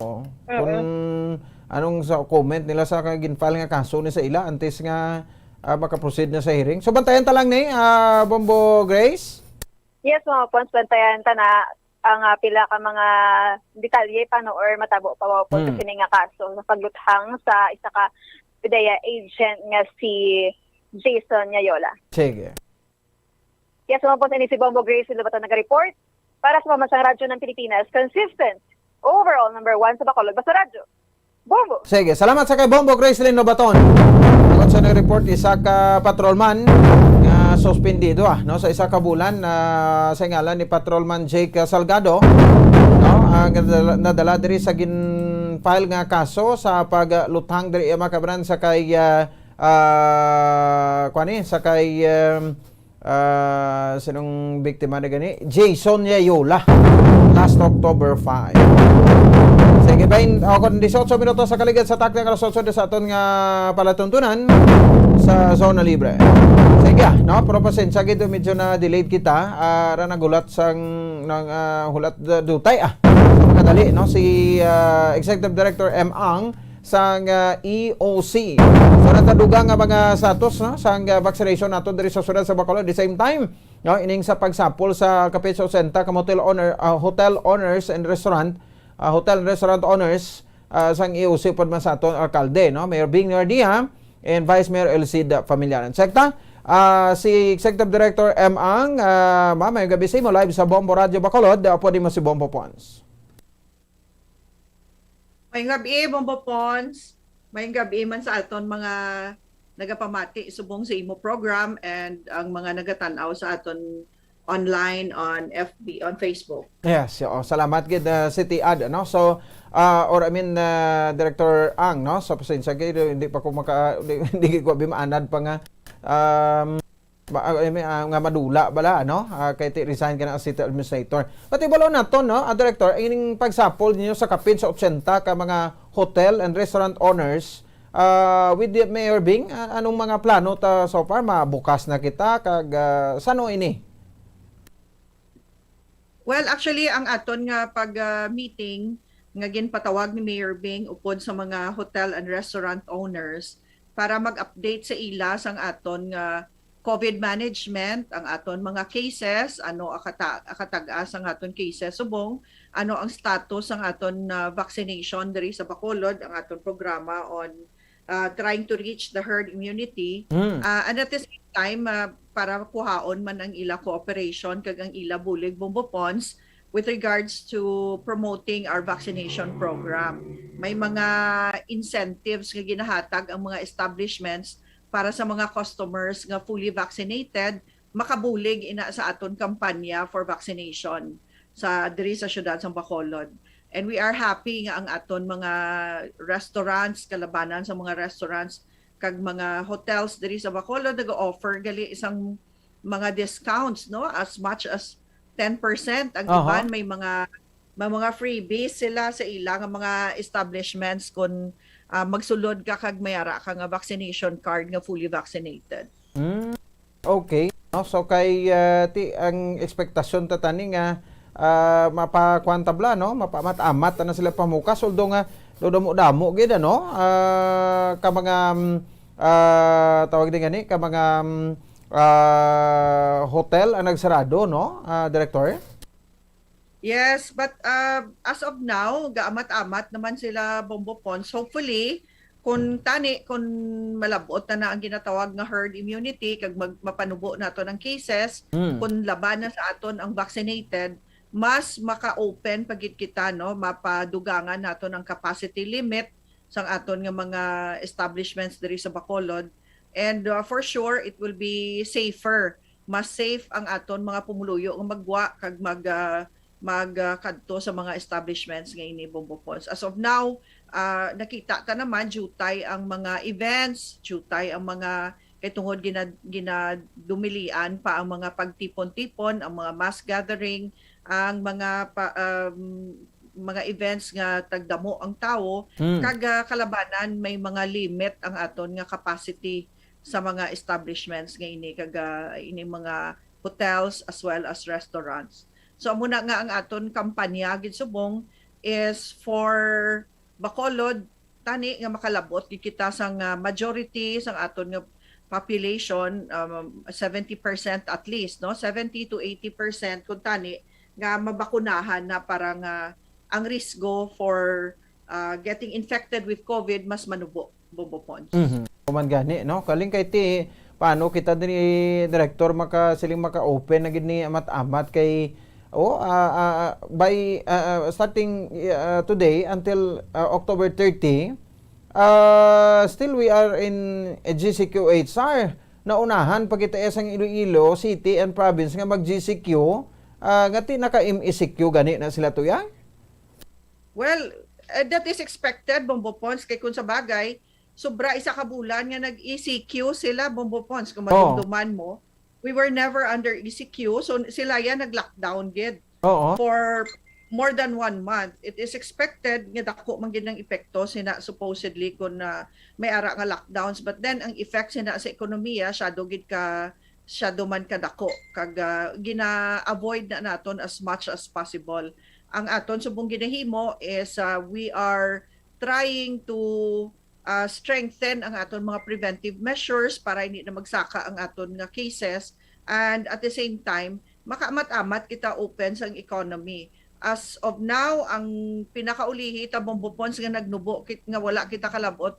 Oo. Kung anong sa comment nila sa ginfile nga kaso ni sa ila antes nga makaproceed na sa hearing. So bantayan ta lang ni Bombo Grace. Yes, Pon, bantayan ta na ang pila ka mga detalye pa no or matabo pa Pon kasi nga kaso sa pagluthang sa isa ka PDEA agent nga si Jason Yayola. Sige. Yes, Pon, ini si Bombo Grace Silabatan nag-report para sa Pamansang Radyo ng Pilipinas, consistent, overall number 1 sa Bacolod, Basta Radyo. Bombo! Sige, salamat sa kay Bombo Grace Lobaton. Tungkol sa nag-report isa ka patrolman nga suspendido no sa isa ka bulan sa ngalan ni Patrolman Jake Salgado no nadala diri sa file nga kaso sa pagluthang diri makabran sa kay sa kay sinong biktima na gani Jason Yayola last October 5. Sige, bain ako 18 minutos sa kaligid sa takdang alas 8 sa aton nga palatuntunan sa Zona Libre. Sige, no, pero pasensya gid medyo na delayed kita ra nagulat sang nang hulat dutay kadali no si Executive Director M. Ang sang EOC. So natadugang nga mga status no sang vaccination nato diri sa syudad sa Bacolod. At the same time, no, ining sa pagsapol sa Capiz Ocenta ka hotel owners and restaurant owners sang EOC pod man sa aton alkalde no Mayor Bing Nardia and Vice Mayor Elcid Familiaran. Sekta si Executive Director M. Ang may gabi sa mo live sa Bombo Radio Bacolod. Pwede mo si Bombo Pons. May gabi, Bombo Pons. May gabi man sa aton mga nagapamati subong sa imo program and ang mga nagatanaw sa aton online on FB, on Facebook. Yes, salamat gid City Ad no. So Director Ang no. So pasensya gid hindi pa ko hindi ko bimaanad pa nga nga madula bala no kay ti resign ka na as city administrator. Pati balo nato no director ining pagsapol ninyo sa kapin sa 80 ka mga hotel and restaurant owners with the Mayor Bing anong mga plano ta so far mabukas na kita kag sano ini? Well, actually ang aton nga pag meeting nga ginpatawag ni Mayor Bing upod sa mga hotel and restaurant owners para mag-update sa ila sang aton nga COVID management, ang aton mga cases, ano akatag-as ang aton cases subong, ano ang status ang aton vaccination diri sa Bacolod, ang aton programa on trying to reach the herd immunity. And at the same time, para kuhaon man ang ila cooperation kag ang ila bulig bumbopons with regards to promoting our vaccination program. May mga incentives nga ginahatag ang mga establishments para sa mga customers nga fully vaccinated, makabulig ina sa aton kampanya for vaccination sa diri sa syudad sa Bacolod. And we are happy nga ang aton mga restaurants, kalabanan sa mga restaurants kag mga hotels diri sa Bacolod nag-offer gali isang mga discounts, no, as much as 10%. Ang iban may mga freebies sila sa ilang mga establishments kung magsulod ka kag mayara ka nga vaccination card nga fully vaccinated. Okay. No, so kay ang expectasyon ta tani nga mapakwantabla, no, mapamatamat na sila pamukas although nga damo gid ano ka mga tawag din gani ka mga hotel ang nagsarado, no, Director? Yes, but as of now, gaamat-amat naman sila bombopons. Hopefully, kung malabot na ang ginatawag nga herd immunity, kag mapanubo nato ng cases, kung laban na sa aton ang vaccinated, mas maka-open pagit kita, no, mapadugangan nato ng capacity limit sa aton nga mga establishments diri sa Bacolod. And for sure, it will be safer. Mas safe ang aton mga pumuluyo nga magwa kag magkadto sa mga establishments nga ini bombopons. As of now, nakita ta naman jutay ang mga events, jutay ang mga kay tungod ginadumilian pa ang mga pagtipon-tipon, ang mga mass gathering, ang mga events nga tagdamo ang tawo, kag kalabanan may mga limit ang aton nga capacity sa mga establishments nga ini kag ini mga hotels as well as restaurants. So muna nga ang aton kampanya gid subong is for Bacolod tani nga makalabot gid kita sang majority sang aton nga population, 70% at least, no, 70 to 80% kun tani nga mabakunahan na parang ang risgo for getting infected with COVID mas manubo bombopons. Man gani, no, kaling kay ti paano kita diri director siling maka-open na gid ni amat-amat kay by starting today until October 30, still we are in GCQ-HR. Naunahan pag itaes ang Iloilo City and Province nga mag-GCQ, nga ti naka-MECQ gani na sila tuyang? Well, that is expected, bombopons, kay kung sa bagay, sobra isa ka bulan nga nag-ECQ sila, bombopons, kung madumduman mo. We were never under ECQ, so sila yan nag-lockdown gid for more than 1 month. It is expected nga dako man gid ng epekto sina supposedly kung may ara nga lockdowns, but then ang effect sina sa ekonomiya shadow man kadako kag gina-avoid na naton as much as possible. Ang aton subong ginahimo is we are trying to strengthen ang aton mga preventive measures para hindi na magsaka ang aton nga cases, and at the same time makaamat-amat kita open sa economy. As of now, ang pinakaulihi ta bombopons nga nagnubo nga wala kita kalabot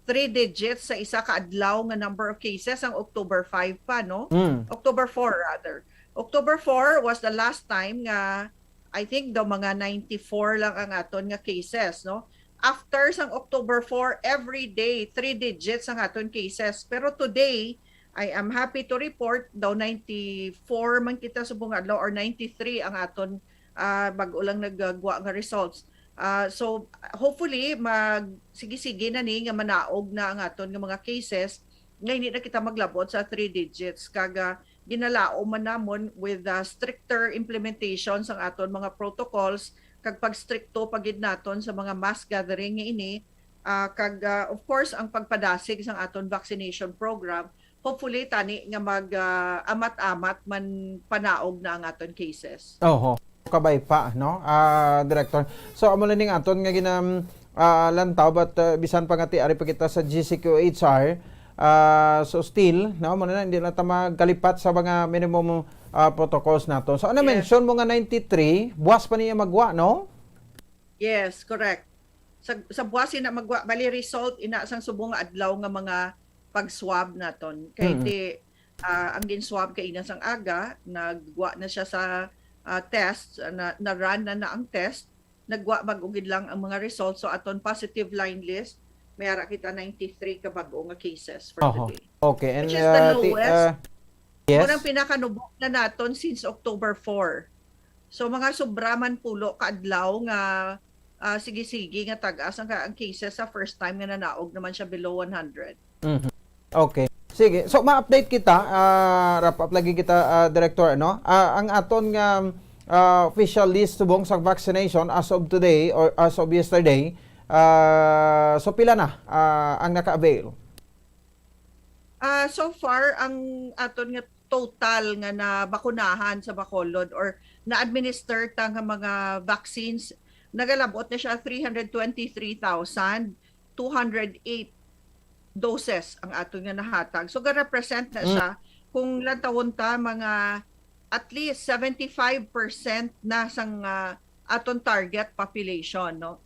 3 digits sa isa ka adlaw nga number of cases ang October 5 pa, no? October 4 rather. October 4 was the last time nga I think daw mga 94 lang ang aton nga cases, no? After sang October 4, every day, 3 digits ang aton cases. Pero today, I am happy to report, daw 94 man kita subong adlaw or 93 ang aton bago lang naggwa nga results. So, hopefully, sige-sige na ni nga manaog na ang aton nga mga cases nga hindi na kita maglabot sa 3 digits. Kaga ginalao man namon with stricter implementation sang aton mga protocols, kag pagstrikto pagid naton sa mga mass gathering nga ini, kag of course ang pagpadasig sang aton vaccination program, hopefully tani nga amat-amat man panaog na ang aton cases. Kabay pa, no, Director. So amo lang ning aton nga lantaw but bisan pa nga ti ari pa kita sa GCQ-HR, So still, no, mo na hindi na ta magkalipat sa mga minimum protocols nato. So ano Yes. mention mo nga 93, buwas pa niya magwa, no? Yes, correct. Sa buwas na magwa bali result ina sang subong nga adlaw nga mga pag-swab naton. Kay di ang gin-swab kay ina sang aga, nagwa na siya sa test na run na ang test, nagwa mag-ugid lang ang mga results. So aton positive line list, may ara kita 93 ka bag-o nga cases for today. Okay, and Which is the lowest. yes. Unang pinakanubok na naton since October 4. So mga sobraman pulo kaadlaw nga sige-sige nga tag-as ang cases sa first time nga nanaog naman siya below 100. Okay. Sige. So ma-update kita, wrap up lagi kita director, no? Ang aton nga official list subong sa vaccination as of today or as of yesterday, so pila na ang naka-avail? So far, ang aton nga total nga na bakunahan sa Bacolod or na-administer ta nga mga vaccines, nagalabot na siya 323,208 doses ang aton nga nahatag. So ga-represent na siya kung lantawon ta mga at least 75% na sang aton target population, no.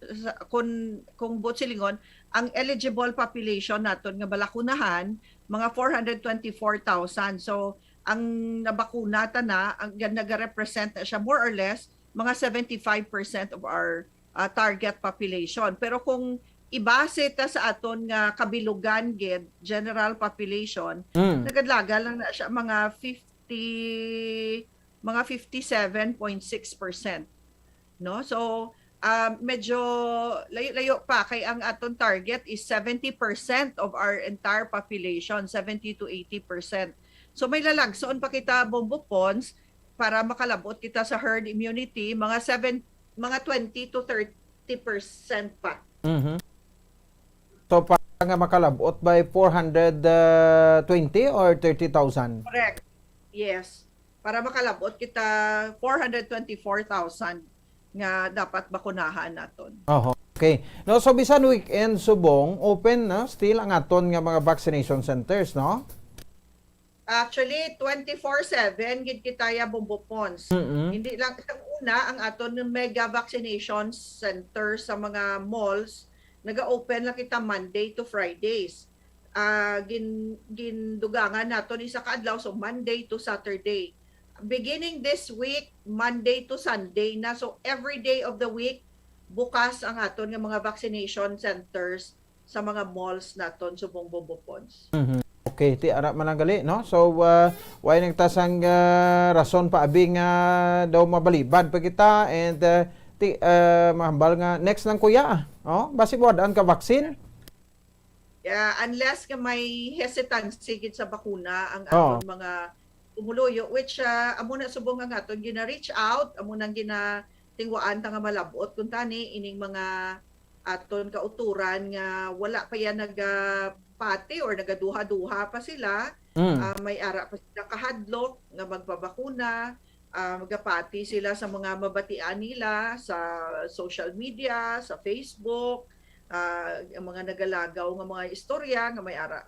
Kung buot-silingon ang eligible population naton nga balakunahan mga 424,000. So ang nabakuna ta na ang nag-represent na siya more or less mga 75% of our target population. Pero kung ibase ta sa aton nga kabilugan gid general population, nagadlaga lang na siya mga 57.6%, no. So medyo layo pa kay ang aton target is 70% of our entire population, 70 to 80%. So may lalagson pa kita, Bombo Pons, para makalabot kita sa herd immunity, mga 20 to 30% pa. So para nga makalabot by 420 or 30,000? Correct. Yes. Para makalabot kita 424,000 nga dapat bakunahan naton. Okay. No, so bisan weekend subong open na still ang aton nga mga vaccination centers, no? Actually 24/7 gid kitaya, Bombo Pons. Hindi lang ang una ang aton ng mega vaccination center sa mga malls, naga-open lang kita Monday to Fridays. Gindugangan naton isa ka adlaw, so Monday to Saturday. Beginning this week, Monday to Sunday na, so every day of the week bukas ang aton nga mga vaccination centers sa mga malls naton subong, Bombo Pons. Okay, ti ara mananggali, no? So why nagtasang rason pa abi nga daw mabalibad pa kita and mahambal nga next lang kuya. Oh, basi wadaan ka vaccine? Unless ka may hesitancy gid sa bakuna ang aton mga umuluyo, which amo na subong nga aton gina-reach out, amo nang ginatingwaan ta nga malabot kun tani ining mga aton kauturan nga wala pa yan nagpati or nagaduha-duha pa sila. May ara pa sila kahadlok nga magpabakuna, magapati sila sa mga mabatian nila sa social media, sa Facebook, ang mga nagalagaw nga mga istorya nga may ara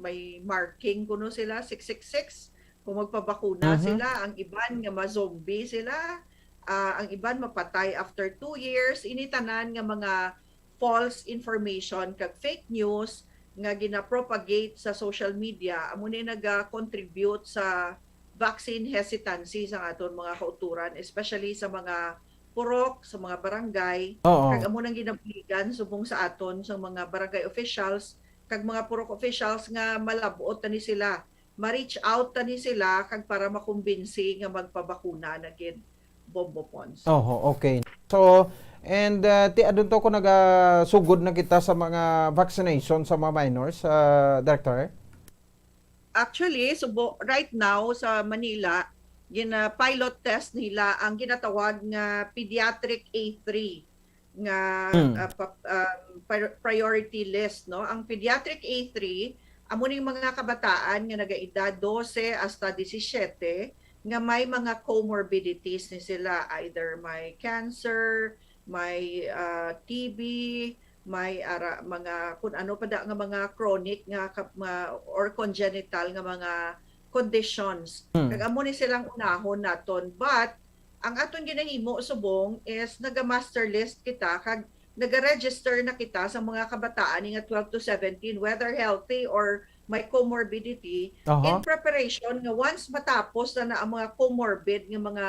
may marking kuno sila 666 kung magpabakuna sila. Ang iban nga ma-zombie sila, ang iban mapatay after 2 years. Initanan nga mga false information kag fake news nga gina-propagate sa social media, amo ni naga-contribute sa vaccine hesitancy sa aton mga kauturan, especially sa mga purok, sa mga barangay. Kag amo nang ginabuligan subong sa aton sa mga barangay officials kag mga purok officials nga malabot ta ni sila, ma-reach out ta ni sila kag para makumbinsi nga magpabakuna na gid, Bombo Pons. Okay. So and ti adun to ko nagasugod na kita sa mga vaccination sa mga minors, Director. Actually, right now sa Manila, pilot test nila ang ginatawag nga pediatric A3 nga priority list, no. Ang pediatric A3 amo ning mga kabataan nga nagaedad 12 hasta 17 nga may mga comorbidities ni sila, either may cancer, may TB, may ara mga kung ano pa da nga mga chronic nga or congenital nga mga conditions. Kag amo ni silang unahon naton, but ang aton ginahimo subong is naga-master list kita kag naga-register na kita sa mga kabataan nga 12 to 17 whether healthy or may comorbidity in preparation nga once matapos na ang mga comorbid nga mga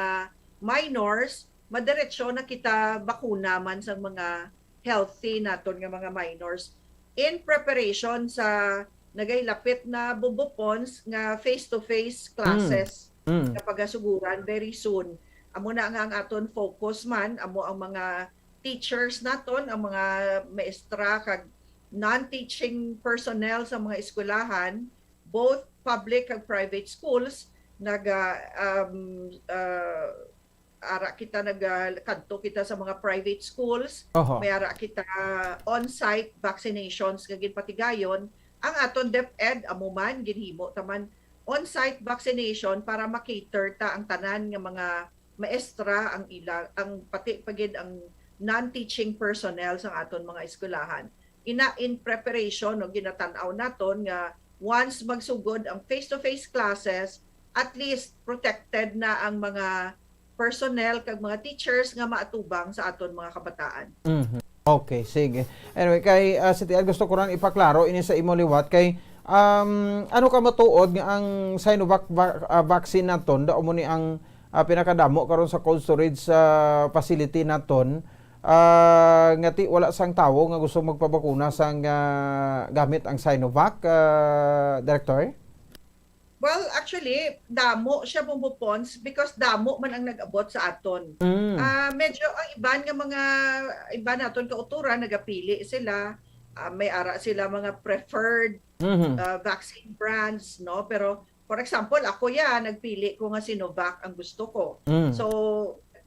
minors, madiretso na kita bakuna man sa mga healthy naton nga mga minors in preparation sa nagailapit na bubupons nga face-to-face classes nga pagasuguran very soon. Amo na nga ang aton focus man, amo ang mga teachers naton, ang mga maestra kag non-teaching personnel sa mga eskwelahan, both public kag private schools, ara kita nagkadto kita sa mga private schools, may ara kita on-site vaccinations nga ginpatigayon. Ang aton DepEd amo man ginhimo taman on-site vaccination para makater ta ang tanan nga mga maestra, ang pati pagid ang non-teaching personnel sa aton mga eskwelahan. In preparation no ginatan-aw naton nga once magsugod ang face-to-face classes, at least protected na ang mga personnel kag mga teachers nga maatubang sa aton mga kabataan. Okay, sige. Anyway, kay si Tiad, gusto ko rin ipaklaro ini sa imo liwat kay ano ka matuod nga ang Sinovac vaccine naton daw mo ni ang pinakadamo karon sa cold storage facility naton, ngati wala sang tawo nga gusto magpabakuna sang gamit ang Sinovac, Director? Well, actually, damo siya bumbupons because damo man ang nag-abot sa aton. Medyo ang iba naton kauturan nagapili sila, may ara sila mga preferred vaccine brands, no? Pero for example, ako nagpili ko nga Sinovac ang gusto ko. So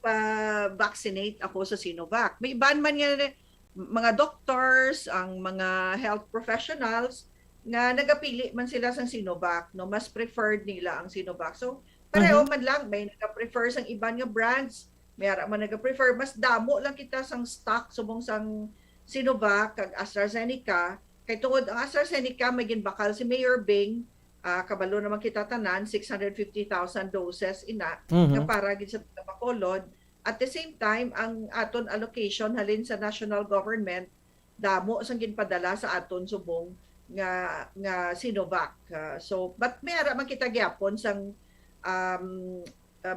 pa-vaccinate ako sa Sinovac. May iban man nga mga doctors, ang mga health professionals nga nagapili man sila sa Sinovac, no, mas preferred nila ang Sinovac. So pareho man lang, may nagaprefer sang iban nga brands, may ara man nagaprefer, mas damo lang kita sang stock subong sang Sinovac kag AstraZeneca. Kay tungod ang AstraZeneca may ginbakal si Mayor Bing, kabalo naman kita tanan 650,000 doses ina nga para gid sa Bacolod. At the same time, ang aton allocation halin sa national government damo sang ginpadala sa aton subong nga Sinovac. So but may ara man kita gyapon sang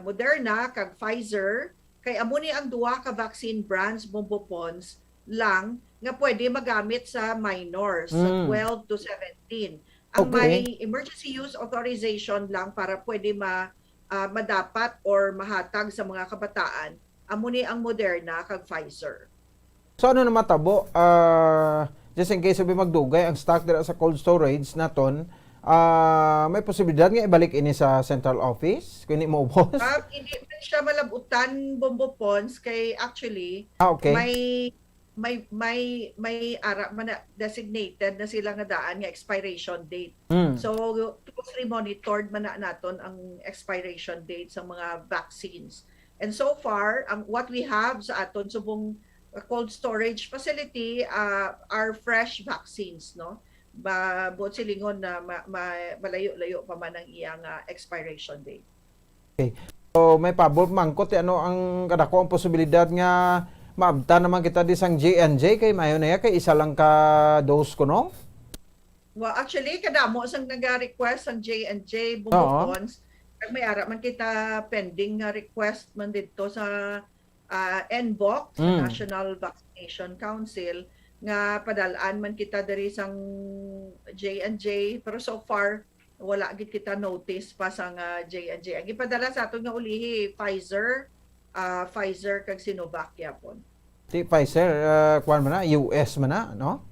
Moderna kag Pfizer, kay amo ni ang duha ka vaccine brands bumbupons lang nga pwede magamit sa minors sa 12 to 17. Ang may emergency use authorization lang para pwede madapat or mahatag sa mga kabataan, amo ni ang Moderna kag Pfizer. So ano na matabo, just in case sabi magdugay ang stock dira sa cold storage naton, may posibilidad nga ibalik ini sa central office kung hindi mo ubos? Hindi man siya malabutan bumbupons kay actually may ara man designated na sila nga daan nga expiration date. So closely monitored man naton ang expiration date sa mga vaccines. And so far, what we have sa aton subong cold storage facility are fresh vaccines, no? Buot silingon na malayo-layo pa man ang iyang expiration date. Okay. So may pabor mangkot ano ang kadako ang posibilidad nga maabta naman kita di sang J&J kay mayo na kay isa lang ka dose ko, no? Well, actually kadamo sang naga-request ang J&J bumbupons. May ara man kita pending nga request man dito sa NBOC, National Vaccination Council, nga padalaan man kita diri sang J&J, pero so far wala gid kita notice pa sang J&J. Ang ipadala sa aton nga ulihi Pfizer kag Sinovac yapon. Ti Pfizer kuan man na US man na, no?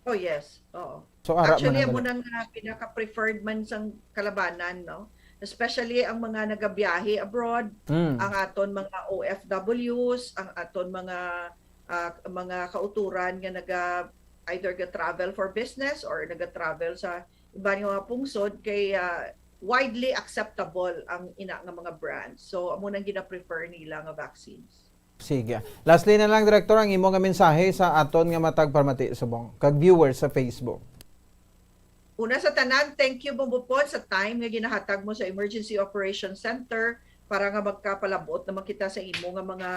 Oh yes, oo. So ara actually man amo nang pinaka-preferred man sang kalabanan, no? Especially ang mga nagabiyahe abroad, ang aton mga OFWs, ang aton mga kauturan nga either travel for business or naga-travel sa ibang mga pungsod, kay widely acceptable ang ina nga mga brands. So amo nang gina-prefer nila nga vaccines. Sige. Lastly na lang, Director, ang imo nga mensahe sa aton nga matag parmati subong kag viewers sa Facebook. Una sa tanan, thank you Bombopon sa time nga ginahatag mo sa Emergency Operations Center para nga magkapalabot naman kita sa imo nga mga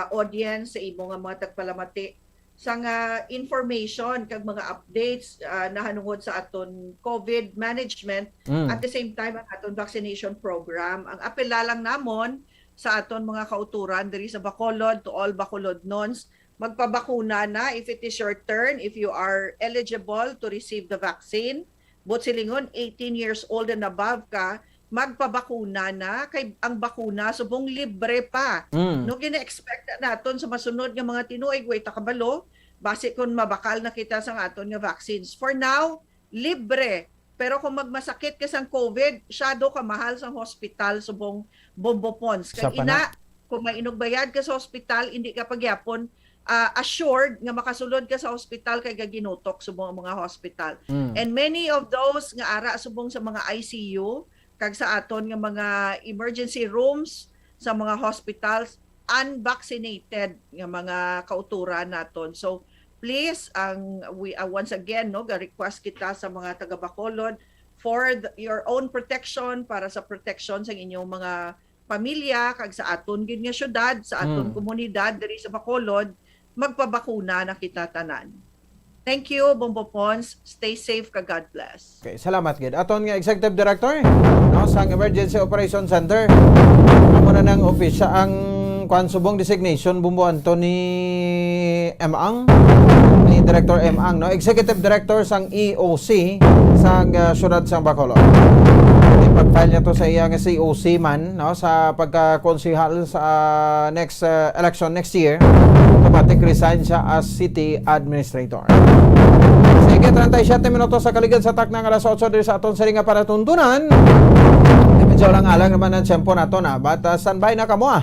audience, sa imo nga mga tagpalamati sa nga information kag mga updates na hanungod sa aton COVID management at the same time ang aton vaccination program. Ang apela lang namon sa aton mga kauturan diri sa Bacolod to all Bacolodnons, magpabakuna na if it is your turn, if you are eligible to receive the vaccine. But silingon 18 years old and above ka, magpabakuna na kay ang bakuna subong libre pa. No gina-expect naton sa masunod nga mga tinuig way takabalo base kun mabakal na kita sa aton nga vaccines. For now, libre. Pero kung magmasakit ka sa COVID, syado ka mahal sa hospital subong Bombopons. Sa Kag ina, kung may inugbayad ka sa hospital, hindi ka pagyapon assured nga makasulod ka sa hospital kay gaginutok subong ang mga hospital. And many of those nga ara subong sa mga ICU kag sa aton nga mga emergency rooms sa mga hospitals unvaccinated nga mga kauturan naton. So please we once again no ga-request kita sa mga taga Bacolod for your own protection, para sa protection sa inyong mga pamilya kag sa aton gyud nga syudad, sa aton komunidad diri sa Bacolod, magpabakuna na kita tanan. Thank you, Bombopons. Stay safe ka. God bless. Okay, salamat gid. Aton nga Executive Director no sa Emergency Operations Center. Amo na nang official ang kwan subong designation bumbuan to ni Ang ni Director Ang no, Executive Director sang EOC sang syudad sang Bacolod. Pag-file niya to sa iya nga COC man no sa pagka-konsehal sa next election next year, automatic resign siya as city administrator. Sige, 37 minutos sa kaligid sa tak ng alas 8 diri sa aton sa ringa para tuntunan. Medyo lang alang naman ang tempo nato na, but standby na kamo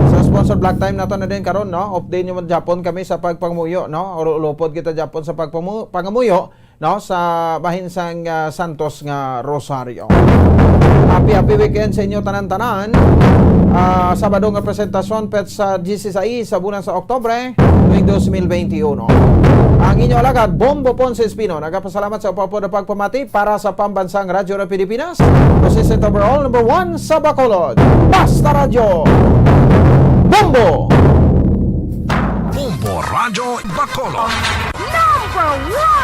sa sponsor black time nato na din karon no. Update niyo man Japon kami sa pagpangamuyo no, or ulupod kita Japon sa pagpangamuyo no sa bahin sang Santos nga Rosario. Happy weekend sa inyo tanan-tanan. Sabado nga presentasyon pet sa GCSI sa bulan sa Oktubre tuwing 2021. Ang inyo alagad, Bombo Ponce Espino, nagpasalamat sa upapo na pagpamati para sa pambansang Radyo ng Pilipinas. Consistent overall, number 1 sa Bacolod. Basta Radyo! Bombo! Bombo Radio Bacolod. Number 1!